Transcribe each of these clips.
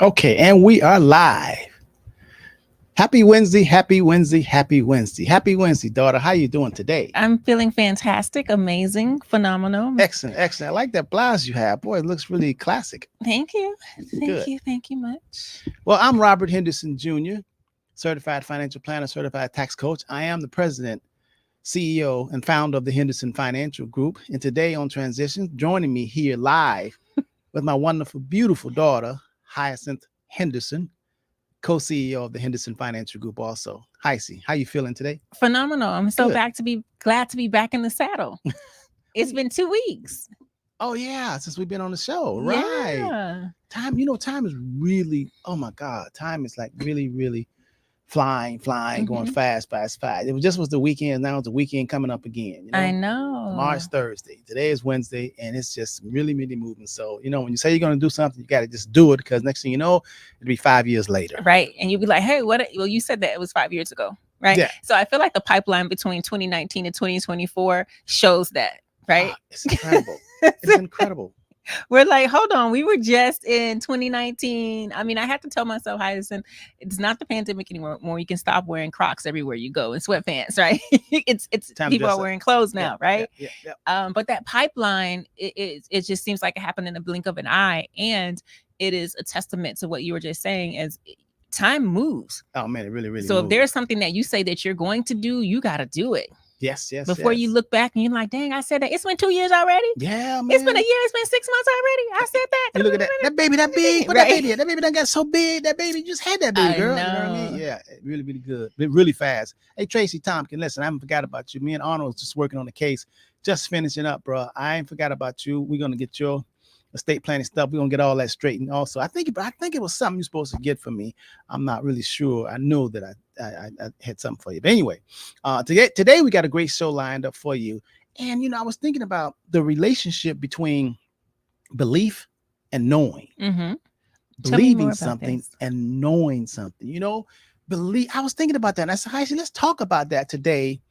Okay, and we are live. Happy Wednesday, happy Wednesday, happy Wednesday. Happy Wednesday, daughter. How you doing today? I'm feeling fantastic, amazing, phenomenal. Excellent, excellent. I like that blouse you have. Boy, it looks really classic. Thank you. Thank Good. you. Thank you much. Well, I'm Robert Henderson Jr., certified financial planner, certified tax coach. I am the president, CEO, and founder of the Henderson Financial Group. And today on Transition, joining me here live with my wonderful, beautiful daughter, Hyacinth Henderson, co-CEO of the Henderson Financial Group also. Hi, C. How you feeling today? Phenomenal. I'm so Good. back to be glad to be back in the saddle. It's been 2 weeks. Oh yeah, since we've been on the show, right? Yeah. Time is really. Oh my God, time is like really, really flying, going Mhm. fast, fast, fast. It was just was the weekend. Now it's the weekend coming up again. I Tomorrow's know. Thursday. Today is Wednesday, and it's just really, really moving. So when you say you're gonna do something, you got to just do it because next thing you know, it'll be 5 years later. Right. And you'd be like, hey, what? Well, you said that it was 5 years ago. Right. Yeah, So I feel like the pipeline between 2019 and 2024 shows that. Right. it's incredible. It's incredible. We're like, hold on, we were just in 2019. I mean, I had to tell myself, Hyacinth, it's not the pandemic anymore. You can stop wearing Crocs everywhere you go and sweatpants, right? it's Time to people dress are up. wearing clothes Yeah, now, right? yeah. But that pipeline, it just seems like it happened in the blink of an eye, and it is a testament to what you were just saying, as time moves. Oh man, it really, really So if moved. there's something that you say that you're going to do, you got to do it Yes, before you yes. look back and you're like, dang, I said that. It's been 2 years already. Yeah, It's been a man. year. It's been 6 months already. I said that. You look at that baby, that big. What Right. that baby done got so big. That baby just had that baby, I girl. You know what I mean? know. Yeah, really, really good. Really fast. Hey, Tracy Tompkins, listen, I haven't forgot about you. Me and Arnold was just working on the case, just finishing up, bro. I ain't forgot about you. We're gonna get your estate planning stuff. We're gonna get all that straightened. Also, I think it was something you're supposed to get for me. I'm not really sure. I know that I had something for you. But anyway, today we got a great show lined up for you. And I was thinking about the relationship between belief and knowing, Mm-hmm. Tell me more believing about something this. and knowing something. Believe. I was thinking about that, and I said, "Hi, let's talk about that today."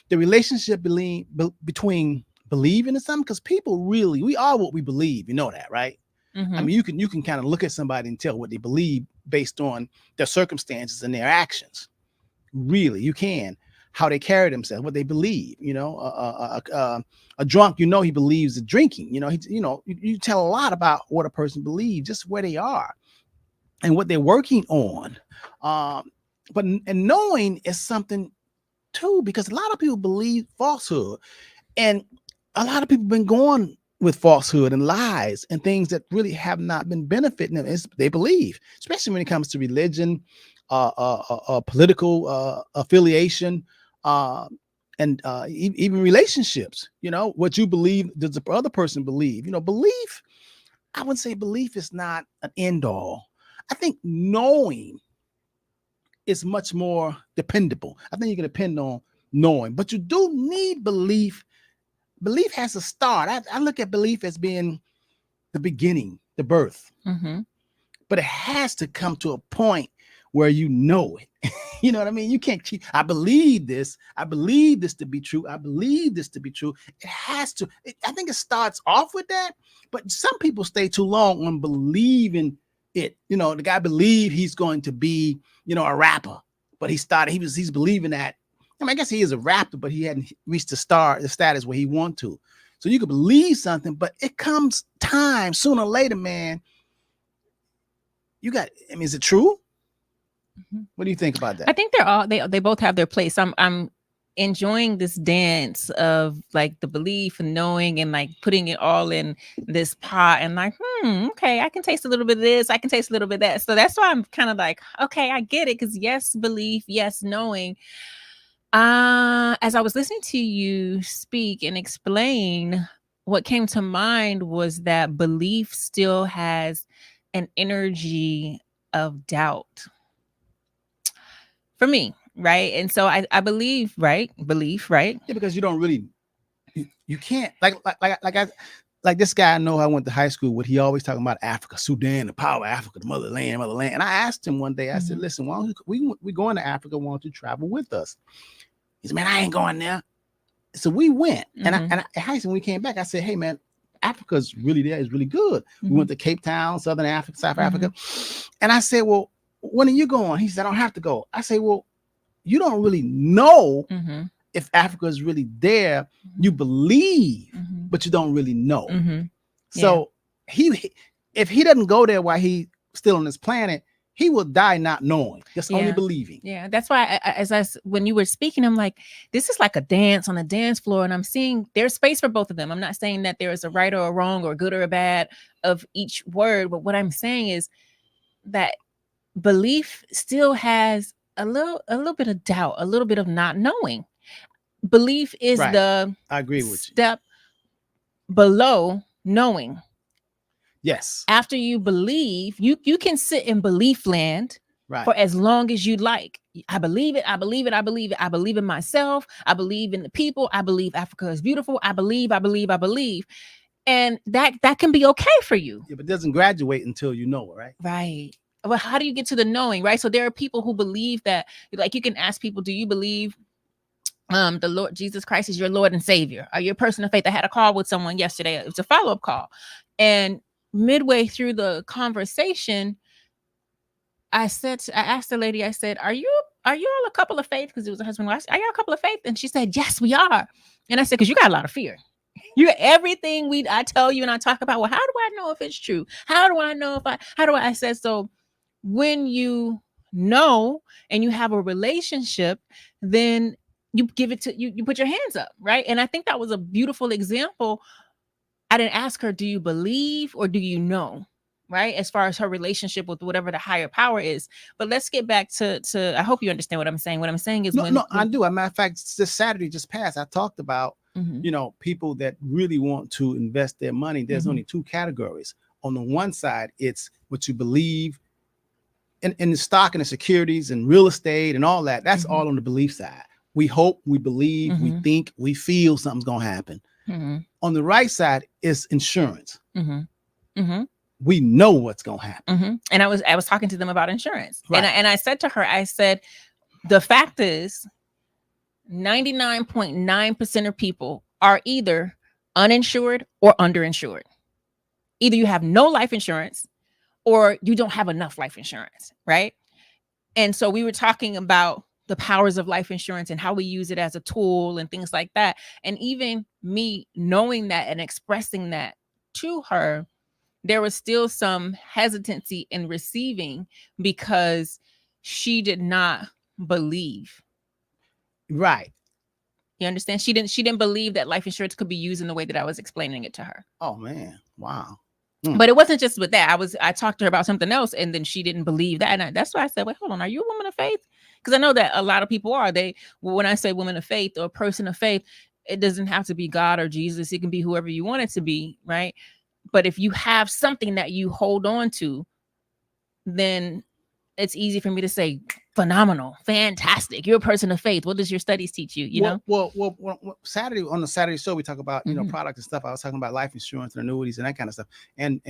The relationship between believing in something, because people really, we are what we believe. You know that, right? I Mm-hmm. mean, you can kind of look at somebody and tell what they believe based on their circumstances and their actions. Really, you can. How they carry themselves, what they believe. A drunk, he believes in drinking. You tell a lot about what a person believes, just where they are and what they're working on. Um, and knowing is something too, because a lot of people believe falsehood, and a lot of people been going with falsehood and lies and things that really have not been benefiting them. They believe, especially when it comes to religion, political affiliation, uh, and even relationships. What you believe, does the other person believe? Belief. I would say belief is not an end all. I think knowing is much more dependable. I think you can depend on knowing, but you do need belief. Belief has a start. I look at belief as being the beginning, the birth, Mm-hmm. but it has to come to a point where you know it. You know what I mean? You can't keep, I believe this. I believe this to be true. I believe this to be true. It has to. I think it starts off with that, but some people stay too long on believing it. The guy believed he's going to be, a rapper, but he's believing that. I mean, I guess he is a rapper, but he hadn't reached the status where he want to. So you could believe something, but it comes time sooner or later, man. Is it true? Mm-hmm. What do you think about I that? think they both have their place. I'm enjoying this dance of like the belief and knowing and like putting it all in this pot and like, okay, I can taste a little bit of this, I can taste a little bit of that. So that's why I'm kind of like, okay, I get it. Because yes, belief, yes, knowing. As I was listening to you speak and explain, what came to mind was that belief still has an energy of doubt for me, right? And so I believe, right? Belief, right? Yeah, because you don't really, you can't like this guy I know I went to high school with. He always talking about Africa, Sudan, the power of Africa, the motherland. And I asked him one day, I said, Mhm. listen, why don't we going to Africa? Why don't you travel with us? He said, man, I ain't going there. So we went, and Mhm. at high school when we came back, I said, hey man, Africa's really there. It's really good. We went to Cape Town, Southern Africa, South Africa. And I said, well, when are you going? He said, I don't have to go. I say, well, you don't really know if Africa is really there. You believe, but you don't really know. So if he doesn't go there while he's still on this planet, he will die not knowing, just only believing. Yeah, that's why when you were speaking, I'm like, this is like a dance on a dance floor, and I'm seeing there's space for both of them. I'm not saying that there is a right or a wrong or a good or a bad of each word, but what I'm saying is that belief still has a little bit of doubt, a little bit of not knowing. Belief is the I agree with step below knowing. Yes. After you believe, you can sit in belief land for as long as you like. I believe it. I believe it. I believe it. I believe in myself. I believe in the people. I believe Africa is beautiful. I believe. And that can be okay for you. Yeah, but it doesn't graduate until you know it, right? Right. Well, how do you get to the knowing, right? So there are people who believe that, like, you can ask people, do you believe the Lord Jesus Christ is your Lord and Savior? Are you a person of faith? I had a call with someone yesterday. It was a follow-up call. And midway through the conversation, I asked the lady, I said, are you all a couple of faith? Because it was a husband. Are you a couple of faith? And she said, yes, we are. And I said, because you got a lot of fear. You everything I tell you and I talk about, well, how do I know if it's true? How do I know I said, so when you know and you have a relationship, then you give it to you put your hands up, right? And I think that was a beautiful example. I didn't ask her, do you believe or do you know? Right? As far as her relationship with whatever the higher power is. But let's get back to I hope you understand what I'm saying. What I'm saying is no, I do. As a matter of fact, this Saturday just passed, I talked about, people that really want to invest their money. There's only two categories. On the one side, it's what you believe in the stock and the securities and real estate and all that. That's all on the belief side. We hope, we believe, we think, we feel something's going to happen. On the right side is insurance. We know what's going to happen. And I was talking to them about insurance. Right. And I said to her, I said, the fact is 99.9% of people are either uninsured or underinsured. Either you have no life insurance or you don't have enough life insurance, right? And so we were talking about the powers of life insurance and how we use it as a tool and things like that. And even me knowing that and expressing that to her, there was still some hesitancy in receiving because she did not believe. Right. You understand? She didn't believe that life insurance could be used in the way that I was explaining it to her. Oh man. Wow. But it wasn't just with that. I talked to her about something else and then she didn't believe that. And that's why I said, wait, hold on. Are you a woman of faith? Because I know that a lot of people are. When I say woman of faith or person of faith, it doesn't have to be God or Jesus. It can be whoever you want it to be, right? But if you have something that you hold on to, then it's easy for me to say, phenomenal, fantastic. You're a person of faith. What does your studies teach you? You know? Well, Saturday on the Saturday show, we talk about, products and stuff. I was talking about life insurance and annuities and that kind of stuff. And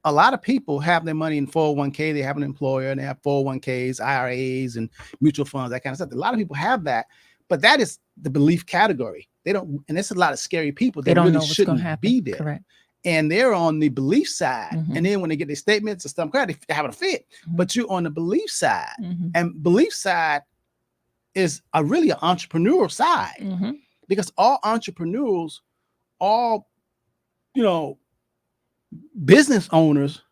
a lot of people have their money in 401k. They have an employer and they have 401ks, IRAs and mutual funds, that kind of stuff. A lot of people have that, but that is the belief category. They don't, and there's a lot of scary people that really shouldn't be there. Correct. And they're on the belief side. And then when they get their statements and stuff, they're having a fit. But you're on the belief side. And belief side is really an entrepreneurial side. Because all entrepreneurs, all, business owners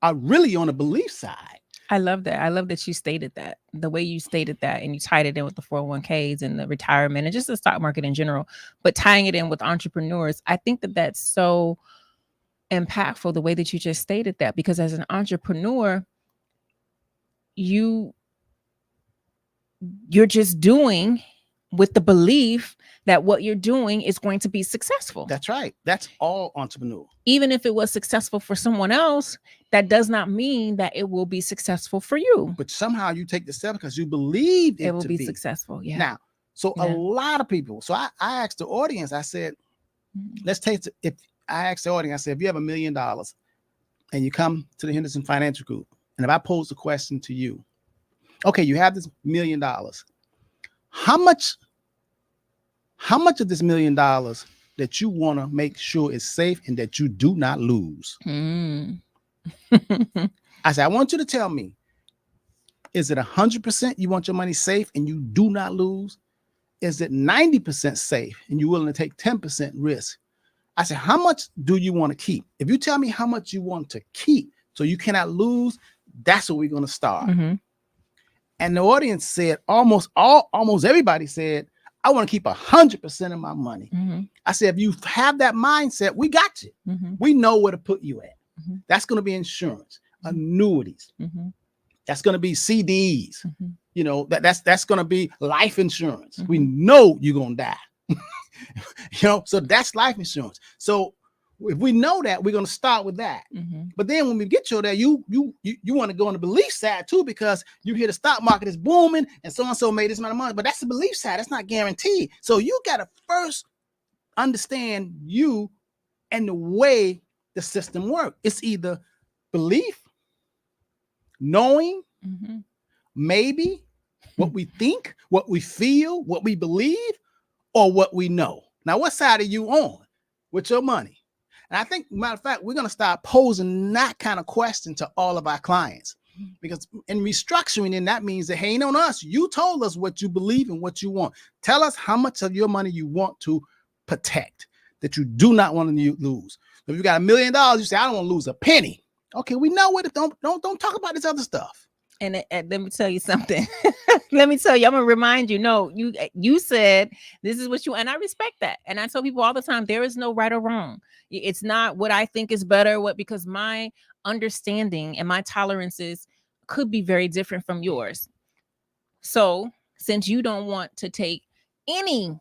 are really on the belief side. I love that. I love that you stated that, the way you stated that, and you tied it in with the 401ks and the retirement and just the stock market in general, but tying it in with entrepreneurs. I think that that's so impactful, the way that you just stated that, because as an entrepreneur, you're just doing with the belief that what you're doing is going to be successful. That's right. That's all entrepreneur. Even if it was successful for someone else, that does not mean that it will be successful for you. But somehow you take the step because you believe it will be successful. Yeah. Now, so a lot of people. So I asked the audience. I said, let's take if I asked the audience. I said, if you have $1 million and you come to the Henderson Financial Group, and if I pose a question to you, okay, you have this $1 million. How much of this $1 million that you want to make sure is safe and that you do not lose. Mm. I said, I want you to tell me, is it 100% you want your money safe and you do not lose? Is it 90% safe and you're willing to take 10% risk? I said, how much do you want to keep? If you tell me how much you want to keep so you cannot lose, that's what we're going to start. Mm-hmm. And the audience said, almost everybody said, I want to keep 100% of my money. Mm-hmm. I said, if you have that mindset, we got you. Mm-hmm. We know where to put you at. Mm-hmm. That's going to be insurance, annuities. Mm-hmm. That's going to be CDs. Mm-hmm. You know, that's going to be life insurance. Mm-hmm. We know you're going to die. You know, so that's life insurance. So if we know that, we're going to start with that. Mm-hmm. But then when we get you there, you want to go on the belief side too, because you hear the stock market is booming and so made this amount of money. But that's the belief side. That's not guaranteed. So you got to first understand you and the way the system works. It's either belief, knowing, Mm-hmm. maybe, what we think, what we feel, what we believe, or what we know. Now, what side are you on with your money? And I think, matter of fact, we're going to start posing that kind of question to all of our clients, because in restructuring, and that means that, hey, ain't on us. You told us what you believe and what you want. Tell us how much of your money you want to protect, that you do not want to lose. If you got $1 million, you say, I don't want to lose a penny. Okay, we know it. Don't talk about this other stuff. And let me tell you something. Let me tell you, I'm gonna remind you. No, you said this is what you, and I respect that. And I tell people all the time, there is no right or wrong. It's not what I think is better, because my understanding and my tolerances could be very different from yours. So since you don't want to take any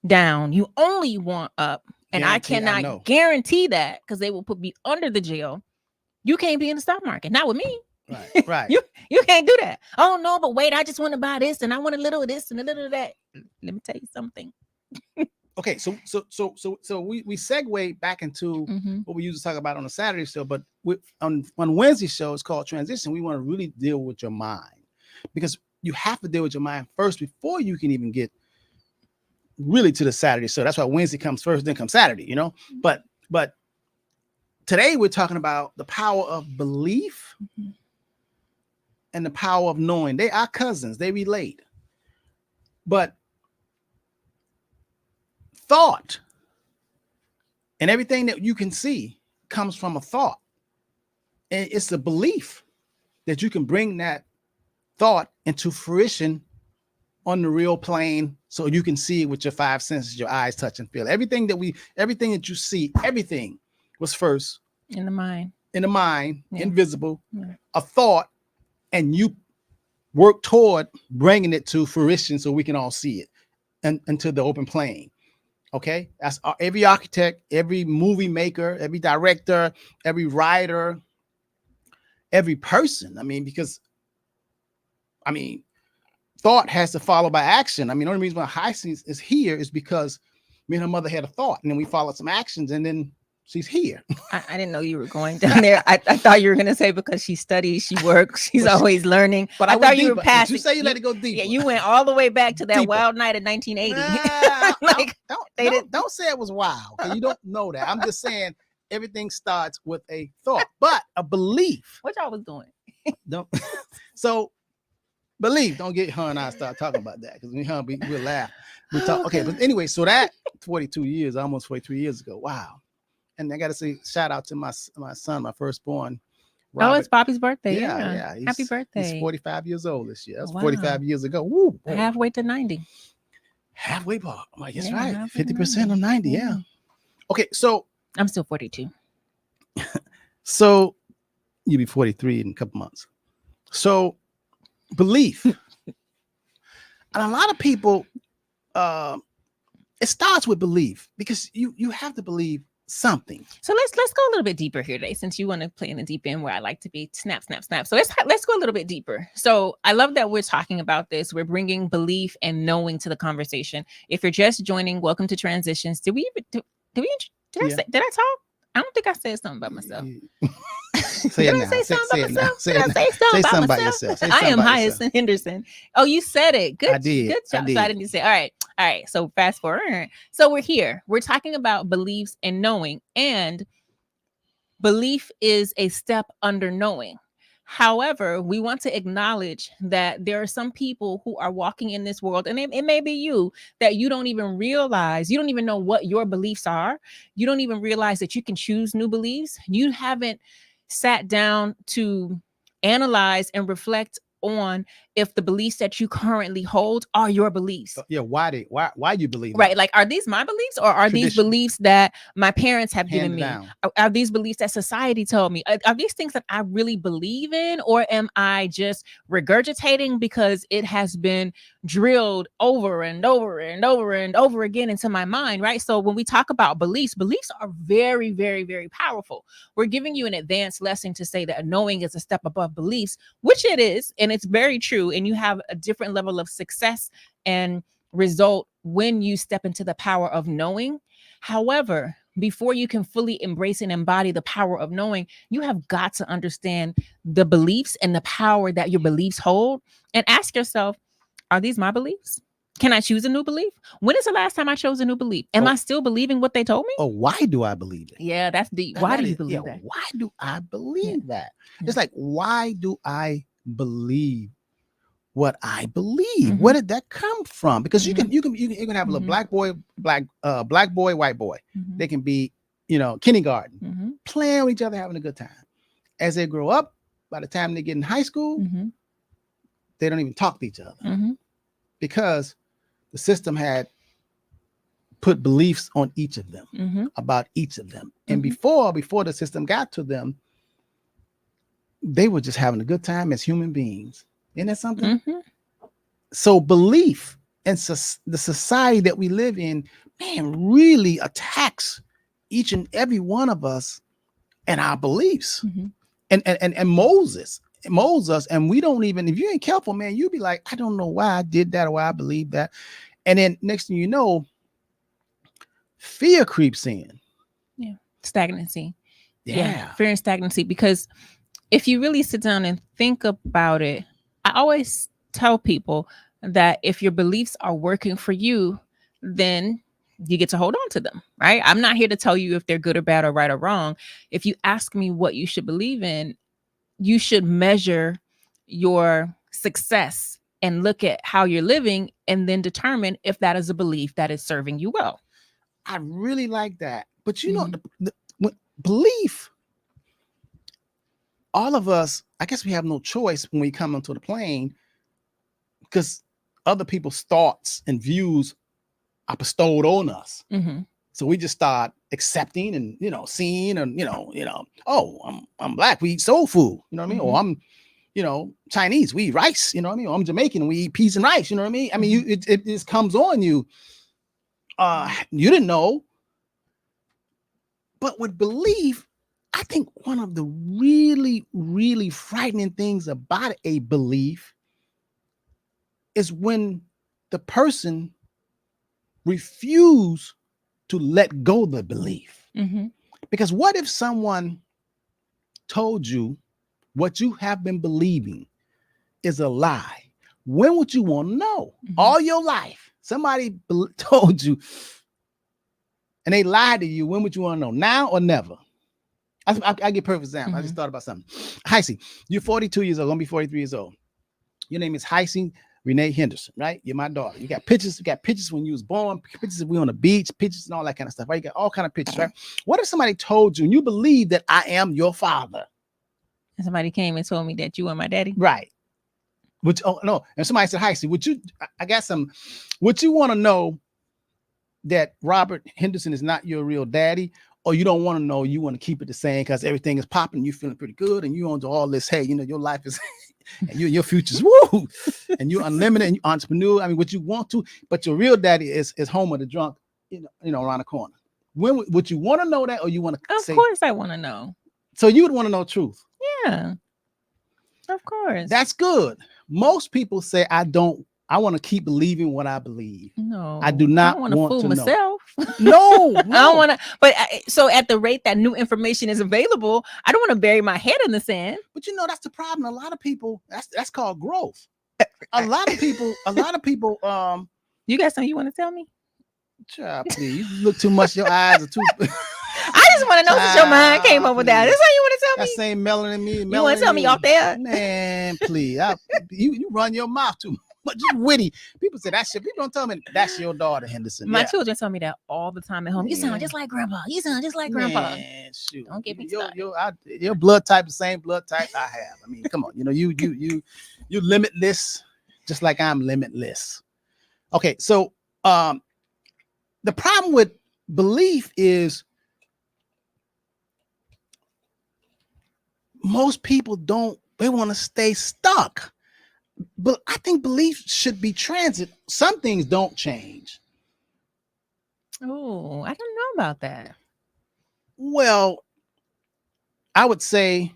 down, you only want up, and Guarantee, I cannot guarantee that, because they will put me under the jail. You can't be in the stock market, not with me. Right. You can't do that. Oh no, but wait, I just want to buy this and I want a little of this and a little of that. Let me tell you something. Okay, so we segue back into Mm-hmm. what we used to talk about on a Saturday show, but on Wednesday show, it's called Transition. We want to really deal with your mind, because you have to deal with your mind first before you can even get really to the Saturday show. That's why Wednesday comes first, then comes Saturday, you know. But today we're talking about the power of belief. Mm-hmm. And the power of knowing. They are cousins, they relate. But thought and everything that you can see comes from a thought. And it's a belief that you can bring that thought into fruition on the real plane, so you can see it with your five senses, your eyes, touch, and feel. Everything that you see, everything was first In the mind. Yeah. Invisible, Yeah. a thought, and you work toward bringing it to fruition so we can all see it and into the open plane. Okay, that's every architect, every movie maker, every director, every writer, every person. Because thought has to follow by action. The only reason why Hyacinth is here is because me and her mother had a thought, and then we followed some actions, and then she's here. I didn't know you were going down there. I thought you were going to say because she studies, she works, she's always learning. But I thought you were past. You say you let it go deeper. Yeah, you went all the way back to that Deeper. wild night in 1980. Don't say it was wild. Okay? You don't know that. I'm just saying everything starts with a thought, but a belief. What y'all was doing? So belief. Don't get her and I start talking about that, because we'll laugh. We talk. Okay, but anyway, so that 42 years, almost 43 years ago. Wow. And I got to say, shout out to my son, my firstborn. Robert. Oh, it's Bobby's birthday. Yeah. Happy birthday. He's 45 years old this year. That's Wow. 45 years ago. Woo, Halfway to 90. halfway mark. I'm like, that's Yeah, right. halfway to 50% of 90. Yeah. Yeah. Okay, so I'm still 42. So you'll be 43 in a couple months. So belief. And a lot of people, it starts with belief, because you have to believe something. So let's go a little bit deeper here today, since you want to play in the deep end where I like to be. Snap. So let's go a little bit deeper. So I love that we're talking about this. We're bringing belief and knowing to the conversation. If you're just joining, welcome to Transitions. Did I talk? I don't think I said something about myself. Say Did it I now. say Say something it about now. myself? Say Did it I now. say Say something about something about myself? yourself. Say I something am about yourself. Hyacinth Henderson. Oh, you said it. Good. I did. Good I job. So I did. didn't need to say. All right. All right. So fast forward. So we're here. We're talking about beliefs and knowing, and belief is a step under knowing. However, we want to acknowledge that there are some people who are walking in this world, and it may be you, that you don't even realize, you don't even know what your beliefs are. You don't even realize that you can choose new beliefs. You haven't sat down to analyze and reflect on if the beliefs that you currently hold are your beliefs. Yeah. Why you believe Right. that? Like, are these my beliefs, or are these Tradition. beliefs that my parents have given Handed me? down. Are these beliefs that society told me? Are these things that I really believe in, or am I just regurgitating because it has been drilled over and over and over and over again into my mind? Right. So when we talk about beliefs, beliefs are very, very, very powerful. We're giving you an advanced lesson to say that knowing is a step above beliefs, which it is. And it's very true. And you have a different level of success and result when you step into the power of knowing. However, before you can fully embrace and embody the power of knowing, you have got to understand the beliefs and the power that your beliefs hold, and ask yourself, are these my beliefs? Can I choose a new belief? When is the last time I chose a new belief? Am I still believing what they told me? Oh, why do I believe it? Yeah, that's deep. Why do you Yeah. believe that? Why do I believe that? Yeah. It's like, why do I believe what I believe? Mhm. Where did that come from? Because Mhm. you can have a little Mhm. black boy, white boy. Mhm. They can be, kindergarten, Mhm. playing with each other, having a good time. As they grow up, by the time they get in high school, Mhm. they don't even talk to each other Mhm. because the system had put beliefs on each of them, Mhm. about each of them. And Mhm. before the system got to them, they were just having a good time as human beings. Isn't that something? Mhm. So belief and the society that we live in, man, really attacks each and every one of us and our beliefs, Mhm. and molds us, and we don't even, if you ain't careful, man, you'll be like, I don't know why I did that or why I believe that. And then next thing you know, fear creeps in. Yeah. Stagnancy. Yeah. Yeah. Fear and stagnancy. Because if you really sit down and think about it, I always tell people that if your beliefs are working for you, then you get to hold on to them, right? I'm not here to tell you if they're good or bad or right or wrong. If you ask me what you should believe in, you should measure your success and look at how you're living and then determine if that is a belief that is serving you well. I really like that. But Mhm. belief, all of us, I guess we have no choice when we come onto the plane, because other people's thoughts and views are bestowed on us. Mhm. So we just start accepting and seeing, and oh, I'm black, we eat soul food, you know what I mean? Or I'm Chinese, we eat rice, you know what I mean? Or I'm Jamaican, we eat peas and rice, you know what I mean? I mean, it just comes on you. You didn't know. But with belief, I think one of the really, really frightening things about a belief is when the person refuse to let go of the belief. Mhm. Because what if someone told you what you have been believing is a lie? When would you want to know? Mhm. All your life, somebody told you and they lied to you. When would you want to know? Now or never? I give perfect example. I just thought about something. Heisey, you're 42 years old, gonna be 43 years old. Your name is Heisey Renee Henderson, right? You're my daughter. You got pictures when you was born, pictures of we on the beach, pictures and all that kind of stuff, right? You got all kind of pictures, right? What if somebody told you and you believe that I am your father? And somebody came and told me that you are my daddy. Right. Which, oh no, and somebody said, Heisey, would you want to know that Robert Henderson is not your real daddy? Or you don't want to know, you want to keep it the same because everything is popping, you feeling pretty good, and you on to all this, hey, your life is and your future's woo, and you're unlimited and you're entrepreneur. I mean, what you want to, but your real daddy is Homer the drunk, around the corner. When would you want to know that, or you want to Of say? course I want to know. So you would want to know truth. Yeah. Of course. That's good. Most people say, I don't I want to keep believing what I believe. No, I do I not don't want to want fool to know. myself. No, I don't want to. But so at the rate that new information is available, I don't want to bury my head in the sand. But you know, that's the problem. A lot of people, that's called growth. A lot of people, You got something you want to tell me? child, please, you look too much. Your eyes are too. I just want to know since your mind came up with that. That's all you want to tell That me? same melanin me. You want to tell me off there? Man, please. You run your mouth too much. You witty. People say that shit. People don't tell me that's your daughter, Henderson. My children tell me that all the time at home. You sound just like grandpa. You sound just like grandpa. Man, shoot. Don't get me your blood type, the same blood type I have. I mean, come on. You know, you limitless, just like I'm limitless. Okay, so the problem with belief is most people they want to stay stuck. But I think belief should be transit. Some things don't change. Oh, I don't know about that. Well, I would say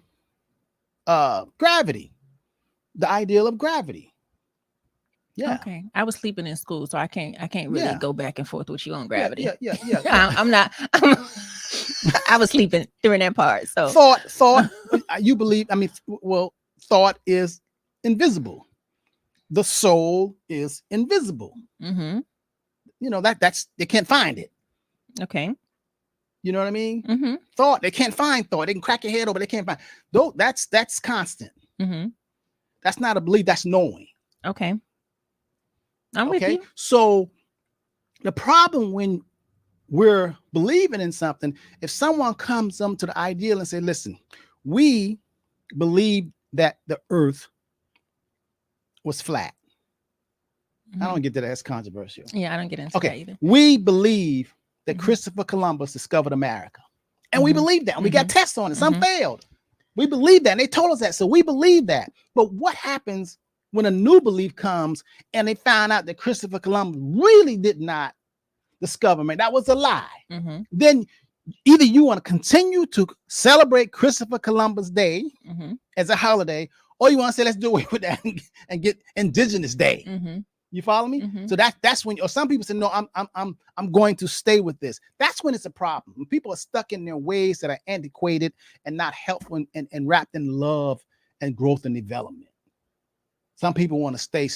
gravity, the ideal of gravity. Yeah. Okay. I was sleeping in school, so I can't really go back and forth with you on gravity. Yeah. I'm not. I was sleeping during that part. So thought. You believe? I mean, well, thought is invisible. The soul is invisible. Mm-hmm. You know that's they can't find it. Okay. You know what I mean? Mm-hmm. Thought, they can't find thought. They can crack your head over. They can't find. Though that's constant. Mm-hmm. That's not a belief. That's knowing. Okay. I'm with you. So the problem when we're believing in something, if someone comes to the ideal and say, listen, we believe that the earth was flat. Mm-hmm. I don't get that as controversial. Yeah, I don't get into that either. We believe that Mm-hmm. Christopher Columbus discovered America. And we believe that. And we Mm-hmm. got tests on it. Some failed. We believe that. And they told us that. So we believe that. But what happens when a new belief comes and they found out that Christopher Columbus really did not discover America? That was a lie. Mm-hmm. Then either you want to continue to celebrate Christopher Columbus Day as a holiday, or you want to say, let's do away with that and get Indigenous Day. Mm-hmm. You follow me? Mm-hmm. So that's when, or some people say, no, I'm going to stay with this. That's when it's a problem. When people are stuck in their ways that are antiquated and not helpful and wrapped in love and growth and development. Some people want to stay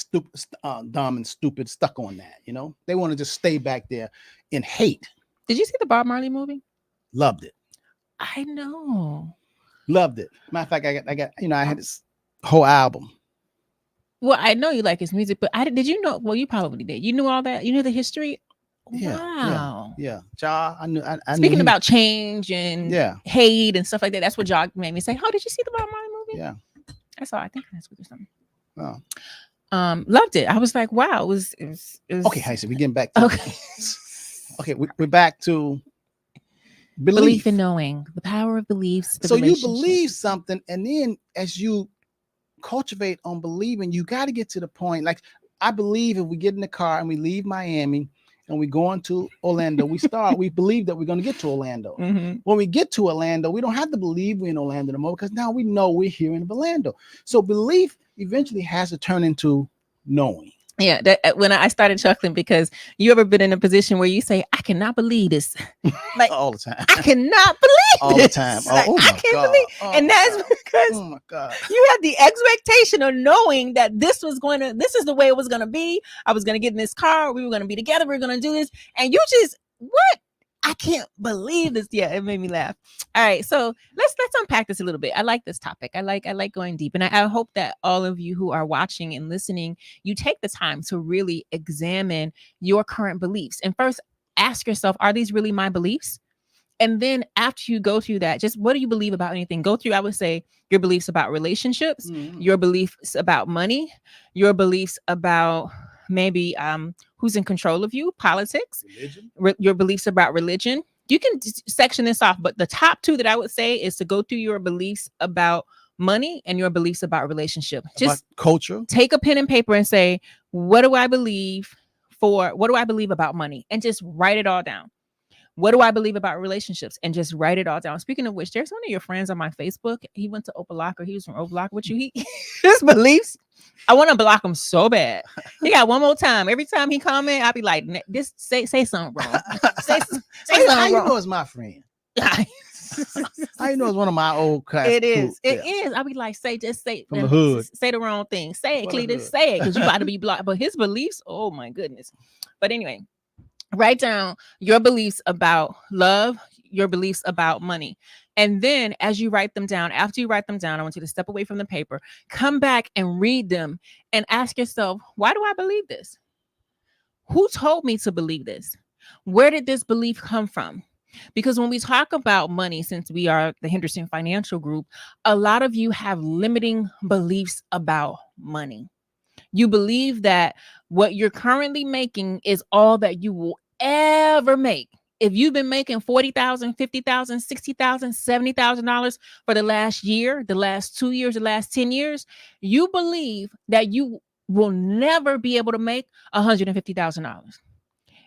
dumb and stupid, stuck on that. You know, they want to just stay back there in hate. Did you see the Bob Marley movie? Loved it. I know. Loved it. Matter of fact, I got, I had this whole album. Well, I know you like his music, but did you know? Well, you probably did. You knew all that. You knew the history. Wow. Yeah. Ja, I knew. I Speaking knew about change and hate and stuff like that, that's what Ja made me say. Oh, did you see the Bob Marley movie? Yeah. I saw. I think that's what or something. Oh. Loved it. I was like, wow. It was okay. Hey, so we're getting back to okay. We're back to belief in knowing, the power of beliefs. So you believe something, and then as you cultivate on believing, you got to get to the point. Like I believe if we get in the car and we leave Miami and we go into Orlando, we believe that we're going to get to Orlando. Mm-hmm. When we get to Orlando, we don't have to believe we're in Orlando anymore because now we know we're here in Orlando. So belief eventually has to turn into knowing. Yeah, that when I started chuckling because you ever been in a position where you say, "I cannot believe this," like all the time. I cannot believe all this. the time. Like, I can't believe, and that's because oh my God, you had the expectation of knowing that this is the way it was going to be. I was going to get in this car. We were going to be together. We were going to do this, and you just what? I can't believe this. Yeah, it made me laugh. All right, so let's unpack this a little bit. I like this topic. I like going deep, and I hope that all of you who are watching and listening, you take the time to really examine your current beliefs. And first, ask yourself, are these really my beliefs? And then after you go through that, just what do you believe about anything? Go through, I would say, your beliefs about relationships, your beliefs about money, your beliefs about maybe who's in control of you, politics, your beliefs about religion. You can section this off, but the top two that I would say is to go through your beliefs about money and your beliefs about relationship. Just about culture. Take a pen and paper and say, what do I believe about money? And just write it all down. What do I believe about relationships? And just write it all down. Speaking of which, there's one of your friends on my Facebook. He went to Opalaka. He was from Opalaka with you. His beliefs, I want to block him so bad. He got one more time. Every time he comment, I'll be like, this say something wrong. Say How something you wrong. know it's my friend? How you know it's one of my old class? It is. It is. I'll be like, just say From the hood. Say the wrong thing. Say it, From the Cletus. hood. Say it, because you about to be blocked. But his beliefs, oh my goodness. But anyway, write down your beliefs about love, your beliefs about money. And then as you write them down, after you write them down, I want you to step away from the paper, come back and read them and ask yourself, why do I believe this? Who told me to believe this? Where did this belief come from? Because when we talk about money, since we are the Henderson Financial Group, a lot of you have limiting beliefs about money. You believe that what you're currently making is all that you will ever make. If you've been making $40,000, $50,000, $60,000, $70,000 for the last year, the last 2 years, the last 10 years, you believe that you will never be able to make $150,000.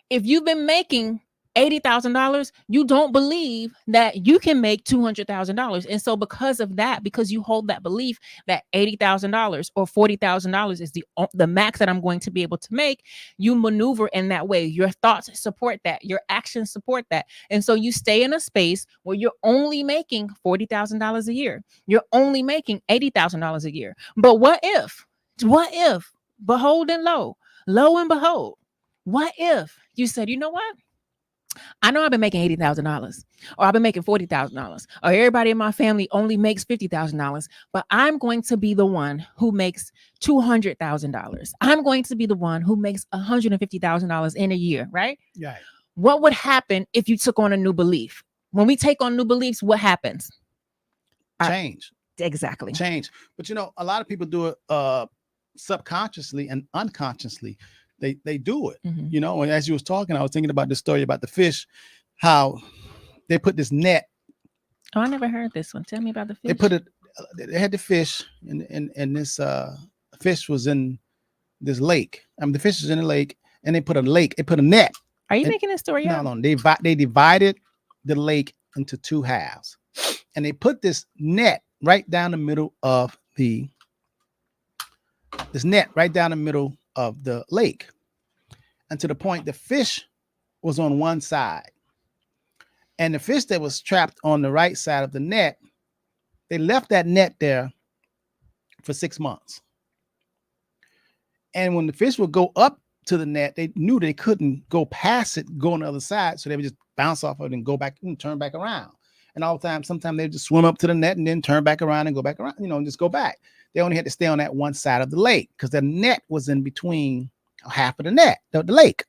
If you've been making $80,000, you don't believe that you can make $200,000. And so because of that, because you hold that belief that $80,000 or $40,000 is the max that I'm going to be able to make, you maneuver in that way. Your thoughts support that. Your actions support that. And so you stay in a space where you're only making $40,000 a year. You're only making $80,000 a year. But what if, behold and lo and behold, what if you said, you know what? I know I've been making $80,000 or I've been making $40,000 or everybody in my family only makes $50,000, but I'm going to be the one who makes $200,000. I'm going to be the one who makes $150,000 in a year, right? Right. What would happen if you took on a new belief? When we take on new beliefs, what happens? Change. Exactly. Change. But a lot of people do it subconsciously and unconsciously. They do it, Mm-hmm. And as you was talking, I was thinking about this story about the fish, how they put this net. Oh, I never heard this one. Tell me about the fish. They had the fish and this fish was in this lake. The fish was in the lake and they put a net. Are you making this story up? No. They divided the lake into two halves and they put this net right down the middle of the lake, and to the point the fish was on one side and the fish that was trapped on the right side of the net, they left that net there for 6 months. And when the fish would go up to the net, they knew they couldn't go past it, go on the other side, so they would just bounce off of it and go back and turn back around. And all the time, sometimes they just swim up to the net and then turn back around and go back around, and just go back. They only had to stay on that one side of the lake because the net was in between half of the net, the lake.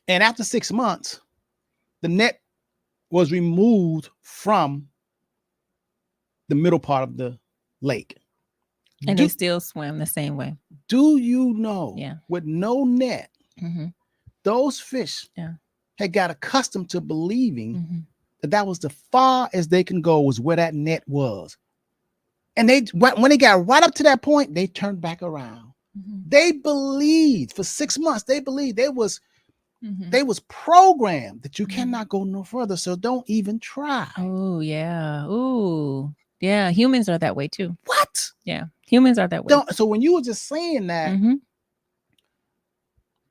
And after 6 months, the net was removed from the middle part of the lake. And they still swim the same way. Do you know? Yeah. With no net, mm-hmm. those fish had got accustomed to believing mm-hmm. that was the far as they can go was where that net was. And when they got right up to that point, they turned back around. Mm-hmm. They believed for 6 months. They believed they was programmed that you mm-hmm. cannot go no further. So don't even try. Oh yeah. Ooh. Yeah. Humans are that way too. What? Yeah. Humans are that way. So when you were just saying that, mm-hmm.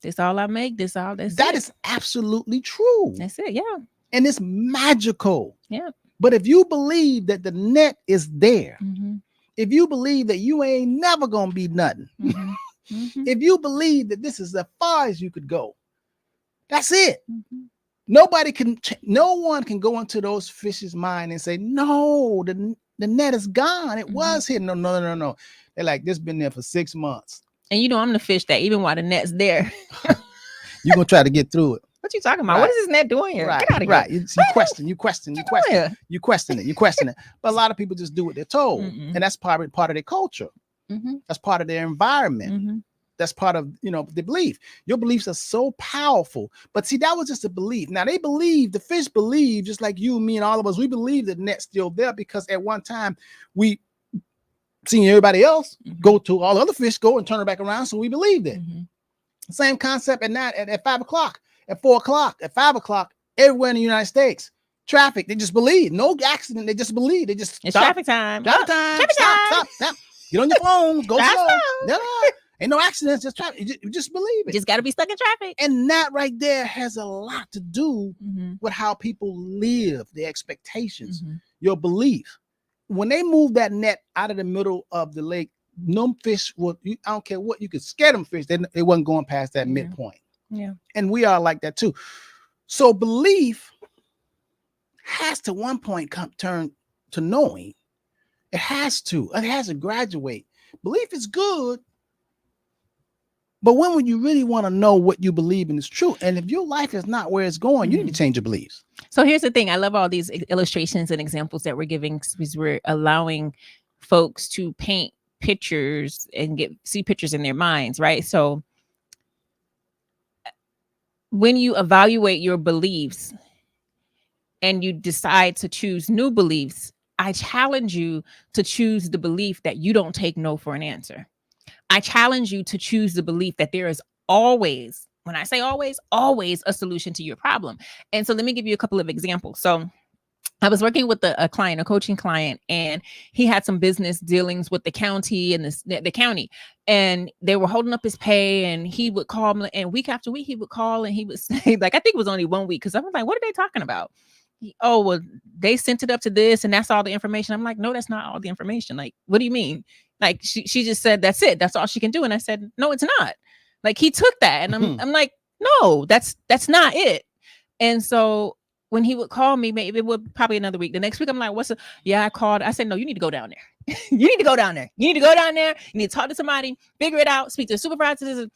This all I make. That is absolutely true. That's it. Yeah. And it's magical. Yeah. But if you believe that the net is there, mm-hmm. if you believe that you ain't never gonna be nothing, mm-hmm. Mm-hmm. if you believe that this is as far as you could go, that's it. Mm-hmm. No one can go into those fish's mind and say, no, the net is gone. It mm-hmm. was here. No. They're like, this been there for 6 months. And I'm the fish that even while the net's there, you're gonna try to get through it. What you talking about? Right. What is this net doing here? Right, Get out of right. here. You question it. But a lot of people just do what they're told. Mm-mm. And that's part of their culture. Mm-hmm. That's part of their environment. Mm-hmm. That's part of, the belief. Your beliefs are so powerful. But see, that was just a belief. Now the fish believe, just like you, me, and all of us, we believe that the net's still there because at one time we seen everybody else mm-hmm. go to all the other fish, go and turn it back around. So we believed it. Mm-hmm. Same concept at night at 5 o'clock. at 4 o'clock, at 5 o'clock, everywhere in the United States. Traffic, they just believe. No accident, they just believe. They just It's stop. traffic time. Traffic Oh, time. traffic Stop, time. stop. Get on your phones. Go Drive slow. slow. Yeah. Ain't no accidents, just traffic. You just believe it. Just got to be stuck in traffic. And that right there has a lot to do Mm-hmm. with how people live, their expectations, Mm-hmm. your belief. When they move that net out of the middle of the lake, no fish will, I don't care what, you could scare them fish. They wasn't going past that Yeah. midpoint. Yeah. And we are like that too. So belief has to one point turn to knowing. It has to graduate. Belief is good. But when would you really want to know what you believe in is true? And if your life is not where it's going, you need to change your beliefs. So here's the thing. I love all these illustrations and examples that we're giving because we're allowing folks to paint pictures and see pictures in their minds, right? So when you evaluate your beliefs and you decide to choose new beliefs, I challenge you to choose the belief that you don't take no for an answer. I challenge you to choose the belief that there is always, when I say always a solution to your problem. And so let me give you a couple of examples. So I was working with a client, a coaching client, and he had some business dealings with the county and the county, and they were holding up his pay, and he would call me, and week after week he would call and he would say, like, I think it was only 1 week, because I was like, what are they talking about? Oh, well, they sent it up to this and that's all the information. I'm like, no, that's not all the information. Like, what do you mean? Like, she just said, that's it. That's all she can do. And I said, no, it's not. Like, he took that. And I'm like, no, that's not it. And so when he would call me, maybe it would probably another week. The next week, I'm like, I called. I said, no, you need to go down there. You need to go down there. You need to go down there. You need to talk to somebody, figure it out, speak to the supervisors.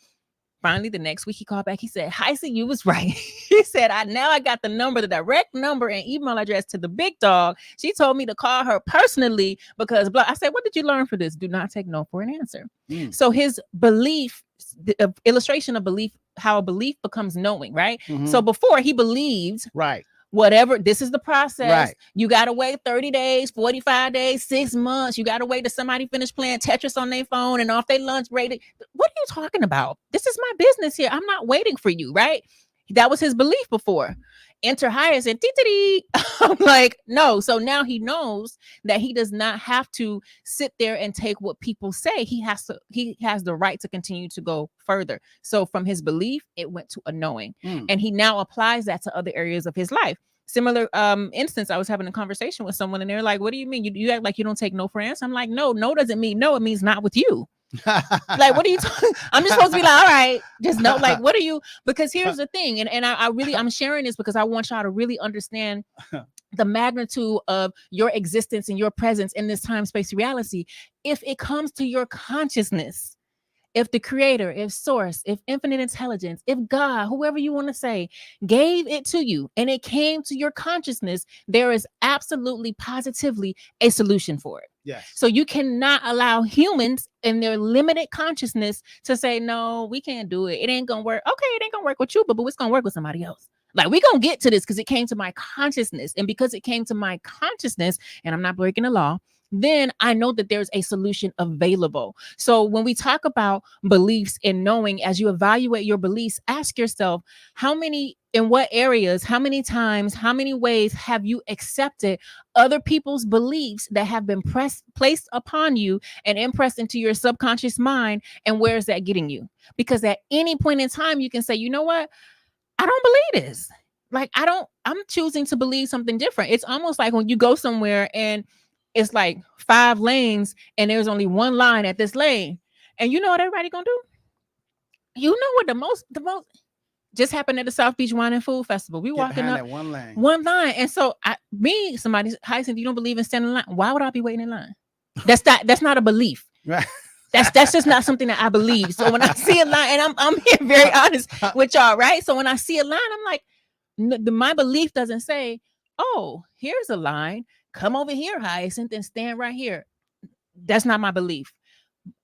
Finally, the next week he called back. He said, Heisey, you was right. He said, I got the number, the direct number and email address to the big dog. She told me to call her personally because blah. I said, what did you learn for this? Do not take no for an answer. So his belief, the illustration of belief, how a belief becomes knowing, right? So before he believed, right, whatever, this is the process. Right. You got to wait 30 days, 45 days, 6 months. You got to wait till somebody finish playing Tetris on their phone and off their lunch break. What are you talking about? This is my business here. I'm not waiting for you, right? That was his belief before. Enter Hyacinth and tee. I'm like, no. So now he knows that he does not have to sit there and take what people say. He has the right to continue to go further. So from his belief, it went to a knowing. And he now applies that to other areas of his life. Similar instance, I was having a conversation with someone and they're like, what do you mean? You act like you don't take no for answer. I'm like, no doesn't mean no. It means not with you. Like, what are you talking? I'm just supposed to be like, all right, just know, like, what are you? Because here's the thing, and I'm sharing this because I want y'all to really understand the magnitude of your existence and your presence in this time space reality. If it comes to your consciousness, if the creator, if source, if infinite intelligence, if God, whoever you want to say, gave it to you and it came to your consciousness, there is absolutely positively a solution for it. Yes. So you cannot allow humans in their limited consciousness to say, no, we can't do it. It ain't going to work. Okay, it ain't going to work with you, but it's going to work with somebody else. Like, we're going to get to this because it came to my consciousness. And because it came to my consciousness and I'm not breaking the law, then I know that there's a solution available. So when we talk about beliefs and knowing, as you evaluate your beliefs, ask yourself, in what areas, how many times, how many ways have you accepted other people's beliefs that have been placed upon you and impressed into your subconscious mind? And where is that getting you? Because at any point in time, you can say, you know what? I don't believe this. Like, I'm choosing to believe something different. It's almost like when you go somewhere and it's like 5 lanes and there's only one line at this lane. And you know what everybody gonna do? You know what the most just happened at the South Beach Wine and Food Festival. We walking up that one line. And so somebody, Heisey, you don't believe in standing in line. Why would I be waiting in line? That's not a belief. Right. That's just not something that I believe. So when I see a line, and I'm being very honest with y'all, right? So when I see a line, I'm like, my belief doesn't say, oh, here's a line. Come over here, Hyacinth, and stand right here. That's not my belief.